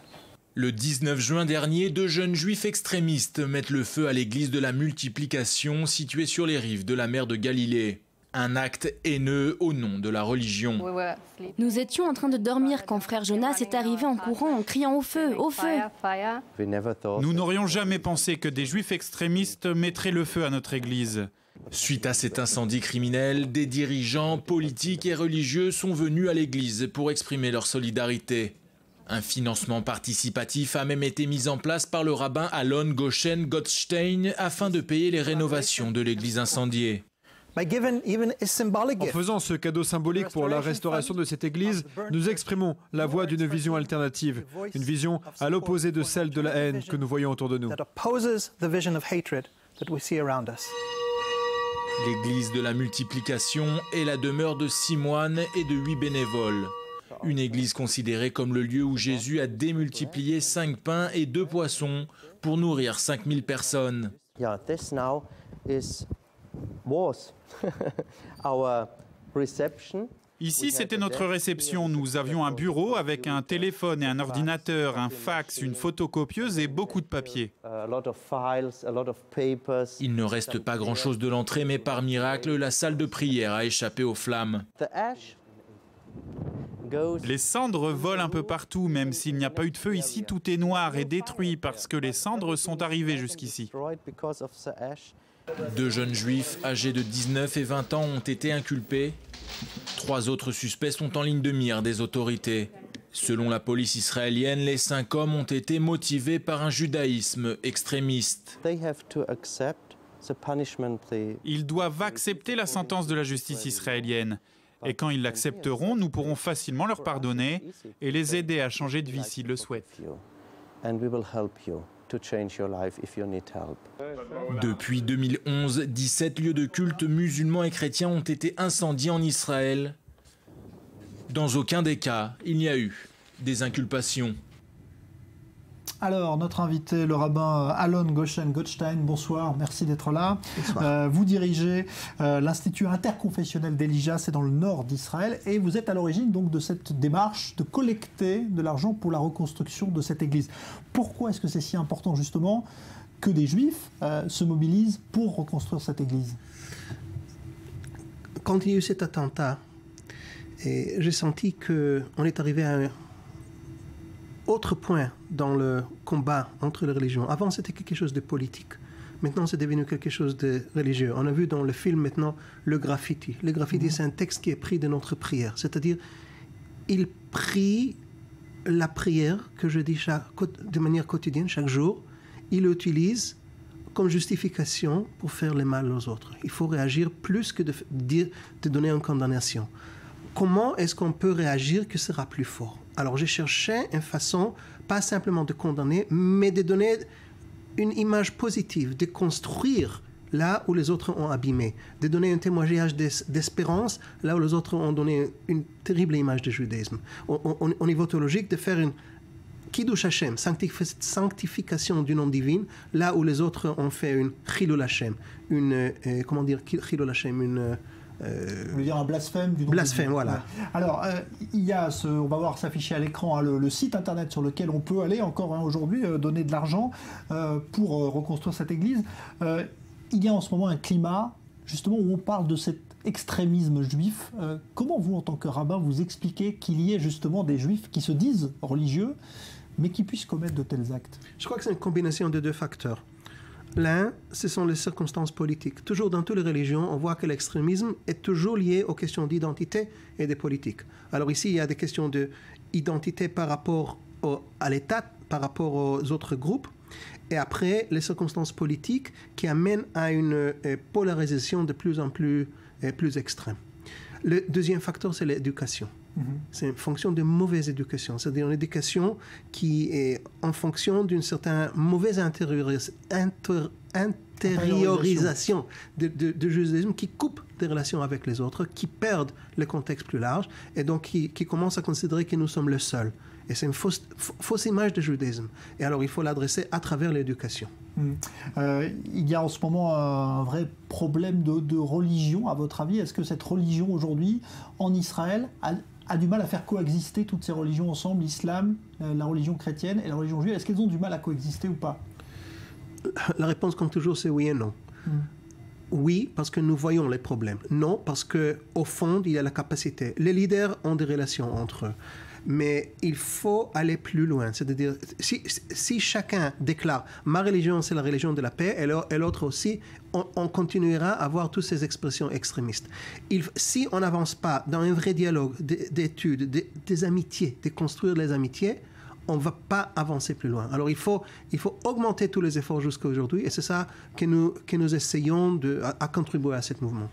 Le 19 juin dernier, 2 jeunes juifs extrémistes mettent le feu à l'église de la multiplication située sur les rives de la mer de Galilée. Un acte haineux au nom de la religion. Nous étions en train de dormir quand frère Jonas est arrivé en courant en criant au feu, au feu. Nous n'aurions jamais pensé que des juifs extrémistes mettraient le feu à notre église. Suite à cet incendie criminel, des dirigeants politiques et religieux sont venus à l'église pour exprimer leur solidarité. Un financement participatif a même été mis en place par le rabbin Alon Goshen Gottstein afin de payer les rénovations de l'église incendiée. En faisant ce cadeau symbolique pour la restauration de cette église, nous exprimons la voix d'une vision alternative, une vision à l'opposé de celle de la haine que nous voyons autour de nous. L'église de la multiplication est la demeure de 6 moines et de 8 bénévoles. Une église considérée comme le lieu où Jésus a démultiplié 5 pains et 2 poissons pour nourrir 5000 personnes. Ici, c'était notre réception. Nous avions un bureau avec un téléphone et un ordinateur, un fax, une photocopieuse et beaucoup de papier. Il ne reste pas grand-chose de l'entrée, mais par miracle, la salle de prière a échappé aux flammes. Les cendres volent un peu partout, même s'il n'y a pas eu de feu ici, tout est noir et détruit parce que les cendres sont arrivées jusqu'ici. 2 jeunes juifs âgés de 19 et 20 ans ont été inculpés. 3 autres suspects sont en ligne de mire des autorités. Selon la police israélienne, les 5 hommes ont été motivés par un judaïsme extrémiste. Ils doivent accepter la sentence de la justice israélienne. Et quand ils l'accepteront, nous pourrons facilement leur pardonner et les aider à changer de vie s'ils le souhaitent. Depuis 2011, 17 lieux de culte musulmans et chrétiens ont été incendiés en Israël. Dans aucun des cas, il n'y a eu des inculpations. Alors, notre invité, le rabbin Alon Goshen Gottstein, bonsoir, merci d'être là. Vous dirigez l'Institut interconfessionnel d'Elijah, c'est dans le nord d'Israël, et vous êtes à l'origine donc de cette démarche de collecter de l'argent pour la reconstruction de cette église. Pourquoi est-ce que c'est si important justement que des juifs se mobilisent pour reconstruire cette église? Quand il y a eu cet attentat, j'ai senti qu'on est arrivé à un autre point dans le combat entre les religions. Avant, c'était quelque chose de politique. Maintenant, c'est devenu quelque chose de religieux. On a vu dans le film maintenant le graffiti. Le graffiti, c'est un texte qui est pris de notre prière. C'est-à-dire, il prie la prière que je dis de manière quotidienne, chaque jour. Il l'utilise comme justification pour faire le mal aux autres. Il faut réagir plus que de donner une condamnation. Comment est-ce qu'on peut réagir que sera plus fort? Alors, j'ai cherché une façon, pas simplement de condamner, mais de donner une image positive, de construire là où les autres ont abîmé, de donner un témoignage d'espérance là où les autres ont donné une terrible image de judaïsme. Au niveau théologique, de faire une Kiddush Hashem, sanctification du nom divin, là où les autres ont fait une Chilul Hashem, comment dire, Chilul Hashem, vous voulez dire un blasphème du nom blasphème, voilà. Alors, il y a on va voir s'afficher à l'écran le site internet sur lequel on peut aller encore aujourd'hui donner de l'argent pour reconstruire cette église. Il y a en ce moment un climat justement où on parle de cet extrémisme juif. Comment vous, en tant que rabbin, vous expliquez qu'il y ait justement des juifs qui se disent religieux mais qui puissent commettre de tels actes? Je crois que c'est une combinaison de 2 facteurs. L'un, ce sont les circonstances politiques. Toujours dans toutes les religions, on voit que l'extrémisme est toujours lié aux questions d'identité et de politique. Alors ici, il y a des questions d'identité par rapport à l'État, par rapport aux autres groupes, Et après, les circonstances politiques qui amènent à une polarisation de plus en plus extrême. Le deuxième facteur, c'est l'éducation. C'est une fonction de mauvaise éducation, c'est-à-dire une éducation qui est en fonction d'une certaine mauvaise intériorisation du judaïsme qui coupe des relations avec les autres, qui perdent le contexte plus large et donc qui commence à considérer que nous sommes le seul. Et c'est une fausse image du judaïsme. Et alors il faut l'adresser à travers l'éducation. Il y a en ce moment un vrai problème de religion, à votre avis. Est-ce que cette religion aujourd'hui en Israël a du mal à faire coexister toutes ces religions ensemble, l'islam, la religion chrétienne et la religion juive? Est-ce qu'elles ont du mal à coexister ou pas? La réponse, comme toujours, c'est oui et non. Oui, parce que nous voyons les problèmes. Non, parce qu'au fond, il y a la capacité. Les leaders ont des relations entre eux. Mais il faut aller plus loin. C'est-à-dire, si chacun déclare « ma religion, c'est la religion de la paix » et l'autre aussi, on continuera à avoir toutes ces expressions extrémistes. Si on n'avance pas dans un vrai dialogue d'études, des amitiés, de construire les amitiés, on ne va pas avancer plus loin. Alors il faut augmenter tous les efforts jusqu'à aujourd'hui et c'est ça que nous essayons à contribuer à ce mouvement.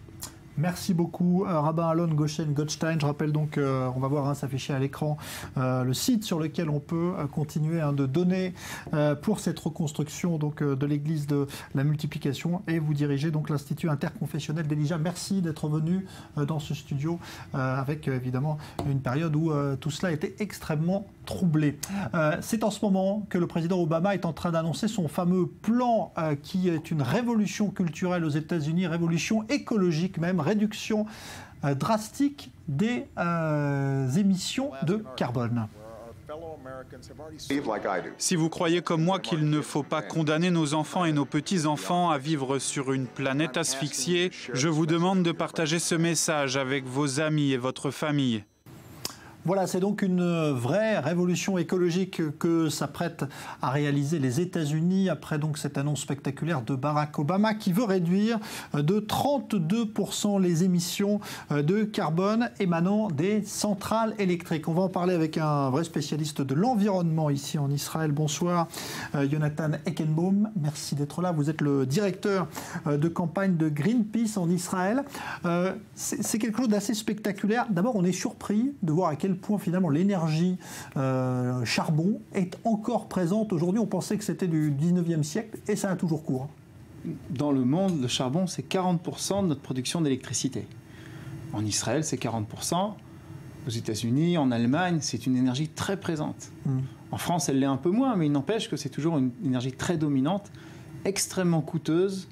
Merci beaucoup, Rabbin Alon Goshen-Gottstein. Je rappelle donc, on va voir s'afficher à l'écran le site sur lequel on peut continuer de donner pour cette reconstruction donc, de l'église de la multiplication. Et vous dirigez donc l'Institut interconfessionnel d'Elijah. Merci d'être venu dans ce studio avec évidemment une période où tout cela était extrêmement troublé. C'est en ce moment que le président Obama est en train d'annoncer son fameux plan qui est une révolution culturelle aux États-Unis, révolution écologique même, réduction drastique des émissions de carbone. Si vous croyez comme moi qu'il ne faut pas condamner nos enfants et nos petits-enfants à vivre sur une planète asphyxiée, je vous demande de partager ce message avec vos amis et votre famille. Voilà, c'est donc une vraie révolution écologique que s'apprêtent à réaliser les États-Unis après donc cette annonce spectaculaire de Barack Obama qui veut réduire de 32% les émissions de carbone émanant des centrales électriques. On va en parler avec un vrai spécialiste de l'environnement ici en Israël. Bonsoir, Jonathan Eckenbaum. Merci d'être là. Vous êtes le directeur de campagne de Greenpeace en Israël. C'est quelque chose d'assez spectaculaire. D'abord, on est surpris de voir à quel point finalement l'énergie charbon est encore présente aujourd'hui. On pensait que c'était du 19e siècle et ça a toujours cours. Dans le monde, le charbon, c'est 40% de notre production d'électricité. En Israël, c'est 40%. Aux États-Unis, en Allemagne, c'est une énergie très présente. En France, elle l'est un peu moins, mais il n'empêche que c'est toujours une énergie très dominante, extrêmement coûteuse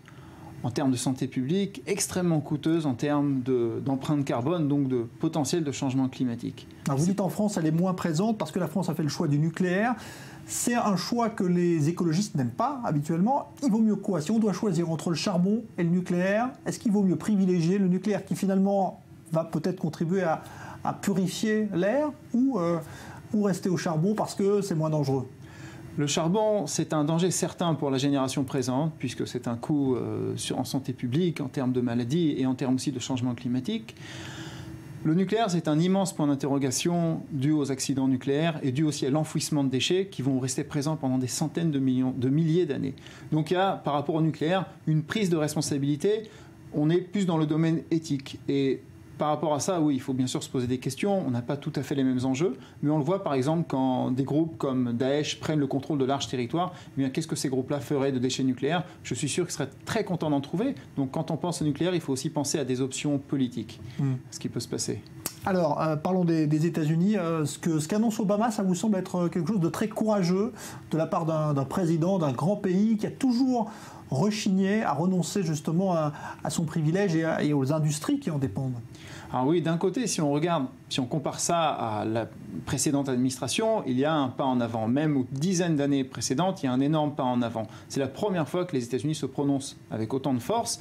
en termes de santé publique, extrêmement coûteuse en termes d'empreinte carbone, donc de potentiel de changement climatique. Alors vous dites en France, elle est moins présente parce que la France a fait le choix du nucléaire. C'est un choix que les écologistes n'aiment pas habituellement. Il vaut mieux quoi? Si on doit choisir entre le charbon et le nucléaire, est-ce qu'il vaut mieux privilégier le nucléaire qui finalement va peut-être contribuer à purifier l'air ou rester au charbon parce que c'est moins dangereux? Le charbon, c'est un danger certain pour la génération présente, puisque c'est un coût en santé publique, en termes de maladies et en termes aussi de changement climatique. Le nucléaire, c'est un immense point d'interrogation dû aux accidents nucléaires et dû aussi à l'enfouissement de déchets qui vont rester présents pendant des centaines de milliers d'années. Donc il y a, par rapport au nucléaire, une prise de responsabilité. On est plus dans le domaine éthique. Et par rapport à ça, oui, il faut bien sûr se poser des questions. On n'a pas tout à fait les mêmes enjeux, mais on le voit par exemple quand des groupes comme Daesh prennent le contrôle de larges territoires. Eh bien, qu'est-ce que ces groupes-là feraient de déchets nucléaires? Je suis sûr qu'ils seraient très contents d'en trouver. Donc, quand on pense au nucléaire, il faut aussi penser à des options politiques, ce qui peut se passer. Alors, parlons des États-Unis. Ce qu'annonce Obama, ça vous semble être quelque chose de très courageux de la part d'un président, d'un grand pays qui a toujours rechigné à renoncer justement à son privilège et aux industries qui en dépendent? Alors oui, d'un côté, si on compare ça à la précédente administration, il y a un pas en avant. Même aux dizaines d'années précédentes, il y a un énorme pas en avant. C'est la première fois que les États-Unis se prononcent avec autant de force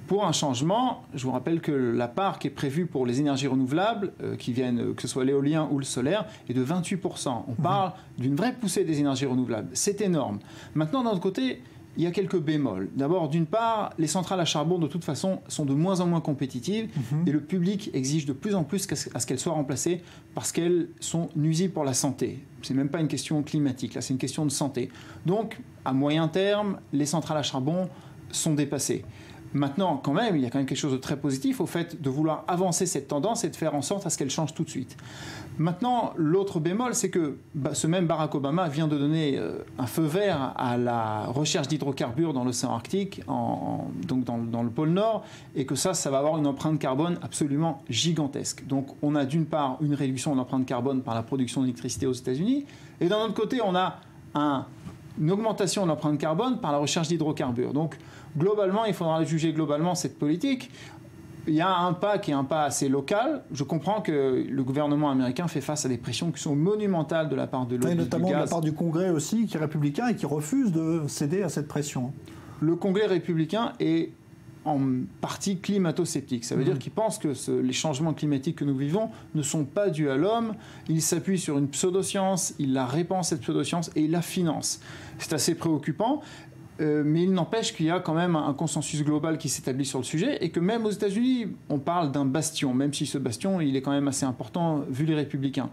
pour un changement. Je vous rappelle que la part qui est prévue pour les énergies renouvelables, qui viennent, que ce soit l'éolien ou le solaire, est de 28%. On parle d'une vraie poussée des énergies renouvelables. C'est énorme. Maintenant, d'un autre côté, il y a quelques bémols. D'abord, d'une part, les centrales à charbon, de toute façon, sont de moins en moins compétitives et le public exige de plus en plus à ce qu'elles soient remplacées parce qu'elles sont nuisibles pour la santé. Ce n'est même pas une question climatique, là, c'est une question de santé. Donc, à moyen terme, les centrales à charbon sont dépassées. Maintenant, quand même, il y a quand même quelque chose de très positif au fait de vouloir avancer cette tendance et de faire en sorte à ce qu'elle change tout de suite. Maintenant, l'autre bémol, c'est que ce même Barack Obama vient de donner un feu vert à la recherche d'hydrocarbures dans l'océan Arctique, donc dans le pôle Nord, et que ça va avoir une empreinte carbone absolument gigantesque. Donc on a d'une part une réduction de l'empreinte carbone par la production d'électricité aux États-Unis, et d'un autre côté, on a une augmentation de l'empreinte carbone par la recherche d'hydrocarbures. Donc globalement, il faudra juger globalement cette politique. Il y a un pas qui est un pas assez local. Je comprends que le gouvernement américain fait face à des pressions qui sont monumentales de la part de l'OPEP. Et notamment de la part du Congrès aussi, qui est républicain et qui refuse de céder à cette pression. Le Congrès républicain est en partie climato-sceptique. Ça veut dire qu'il pense que les changements climatiques que nous vivons ne sont pas dus à l'homme. Il s'appuie sur une pseudoscience, il la répand cette pseudoscience et il la finance. C'est assez préoccupant. Mais il n'empêche qu'il y a quand même un consensus global qui s'établit sur le sujet et que même aux États-Unis, on parle d'un bastion, même si ce bastion, il est quand même assez important vu les républicains.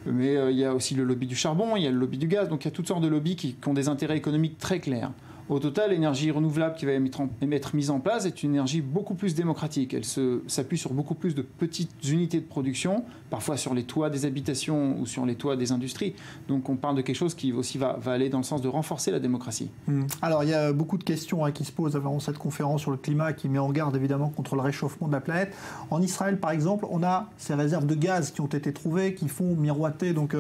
Mais il y a aussi le lobby du charbon, il y a le lobby du gaz, donc il y a toutes sortes de lobbies qui ont des intérêts économiques très clairs. Au total, l'énergie renouvelable qui va être mise en place est une énergie beaucoup plus démocratique. Elle s'appuie sur beaucoup plus de petites unités de production, parfois sur les toits des habitations ou sur les toits des industries. Donc on parle de quelque chose qui aussi va aller dans le sens de renforcer la démocratie. Alors il y a beaucoup de questions qui se posent avant cette conférence sur le climat qui met en garde évidemment contre le réchauffement de la planète. En Israël par exemple, on a ces réserves de gaz qui ont été trouvées, qui font miroiter donc,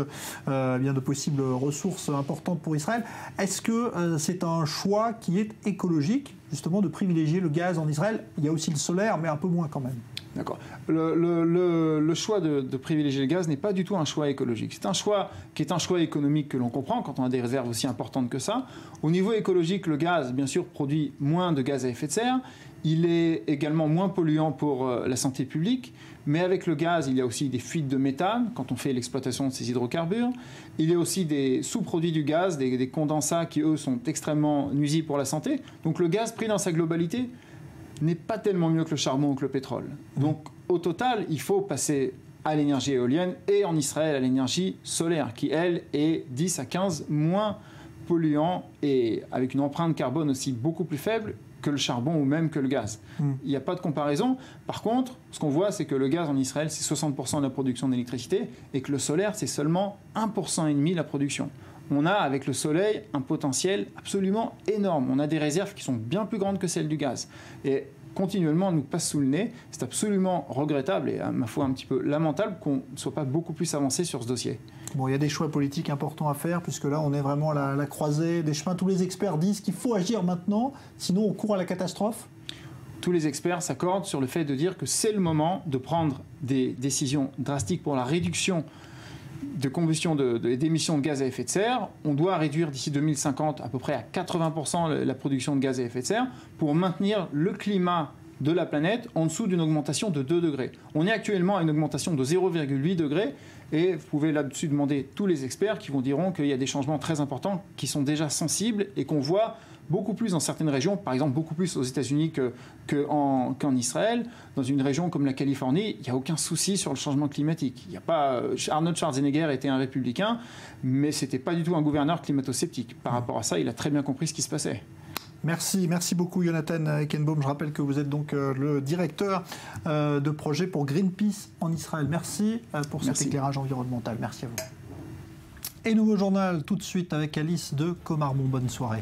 bien de possibles ressources importantes pour Israël. Est-ce que c'est un choix qui est écologique, justement, de privilégier le gaz en Israël? Il y a aussi le solaire, mais un peu moins quand même. D'accord. Le choix de privilégier le gaz n'est pas du tout un choix écologique. C'est un choix qui est un choix économique que l'on comprend quand on a des réserves aussi importantes que ça. Au niveau écologique, le gaz, bien sûr, produit moins de gaz à effet de serre. Il est également moins polluant pour la santé publique. Mais avec le gaz, il y a aussi des fuites de méthane quand on fait l'exploitation de ces hydrocarbures. Il y a aussi des sous-produits du gaz, des condensats qui, eux, sont extrêmement nuisibles pour la santé. Donc le gaz, pris dans sa globalité, n'est pas tellement mieux que le charbon ou que le pétrole. Donc au total, il faut passer à l'énergie éolienne et en Israël à l'énergie solaire, qui, elle, est 10 à 15 moins polluant et avec une empreinte carbone aussi beaucoup plus faible que le charbon ou même que le gaz. Il n'y a pas de comparaison. Par contre, ce qu'on voit, c'est que le gaz en Israël, c'est 60% de la production d'électricité et que le solaire, c'est seulement 1,5% de la production. On a, avec le soleil, un potentiel absolument énorme. On a des réserves qui sont bien plus grandes que celles du gaz. Et continuellement, on nous passe sous le nez. C'est absolument regrettable et, à ma foi, un petit peu lamentable qu'on ne soit pas beaucoup plus avancé sur ce dossier. Bon, il y a des choix politiques importants à faire, puisque là, on est vraiment à la croisée des chemins. Tous les experts disent qu'il faut agir maintenant, sinon on court à la catastrophe. Tous les experts s'accordent sur le fait de dire que c'est le moment de prendre des décisions drastiques pour la réduction de combustion d'émissions de gaz à effet de serre. On doit réduire d'ici 2050 à peu près à 80% la production de gaz à effet de serre pour maintenir le climat de la planète en dessous d'une augmentation de 2 degrés. On est actuellement à une augmentation de 0,8 degrés et vous pouvez là-dessus demander tous les experts qui vous diront qu'il y a des changements très importants qui sont déjà sensibles et qu'on voit beaucoup plus dans certaines régions, par exemple beaucoup plus aux États-Unis qu'en Israël. Dans une région comme la Californie, il n'y a aucun souci sur le changement climatique. Il y a pas, Arnold Schwarzenegger était un républicain, mais ce n'était pas du tout un gouverneur climato-sceptique. Par rapport à ça, il a très bien compris ce qui se passait. Merci beaucoup Jonathan Ekenbaum. Je rappelle que vous êtes donc le directeur de projet pour Greenpeace en Israël. Merci pour cet éclairage environnemental. Merci à vous. Et nouveau journal tout de suite avec Alice de Comarmont. Bonne soirée.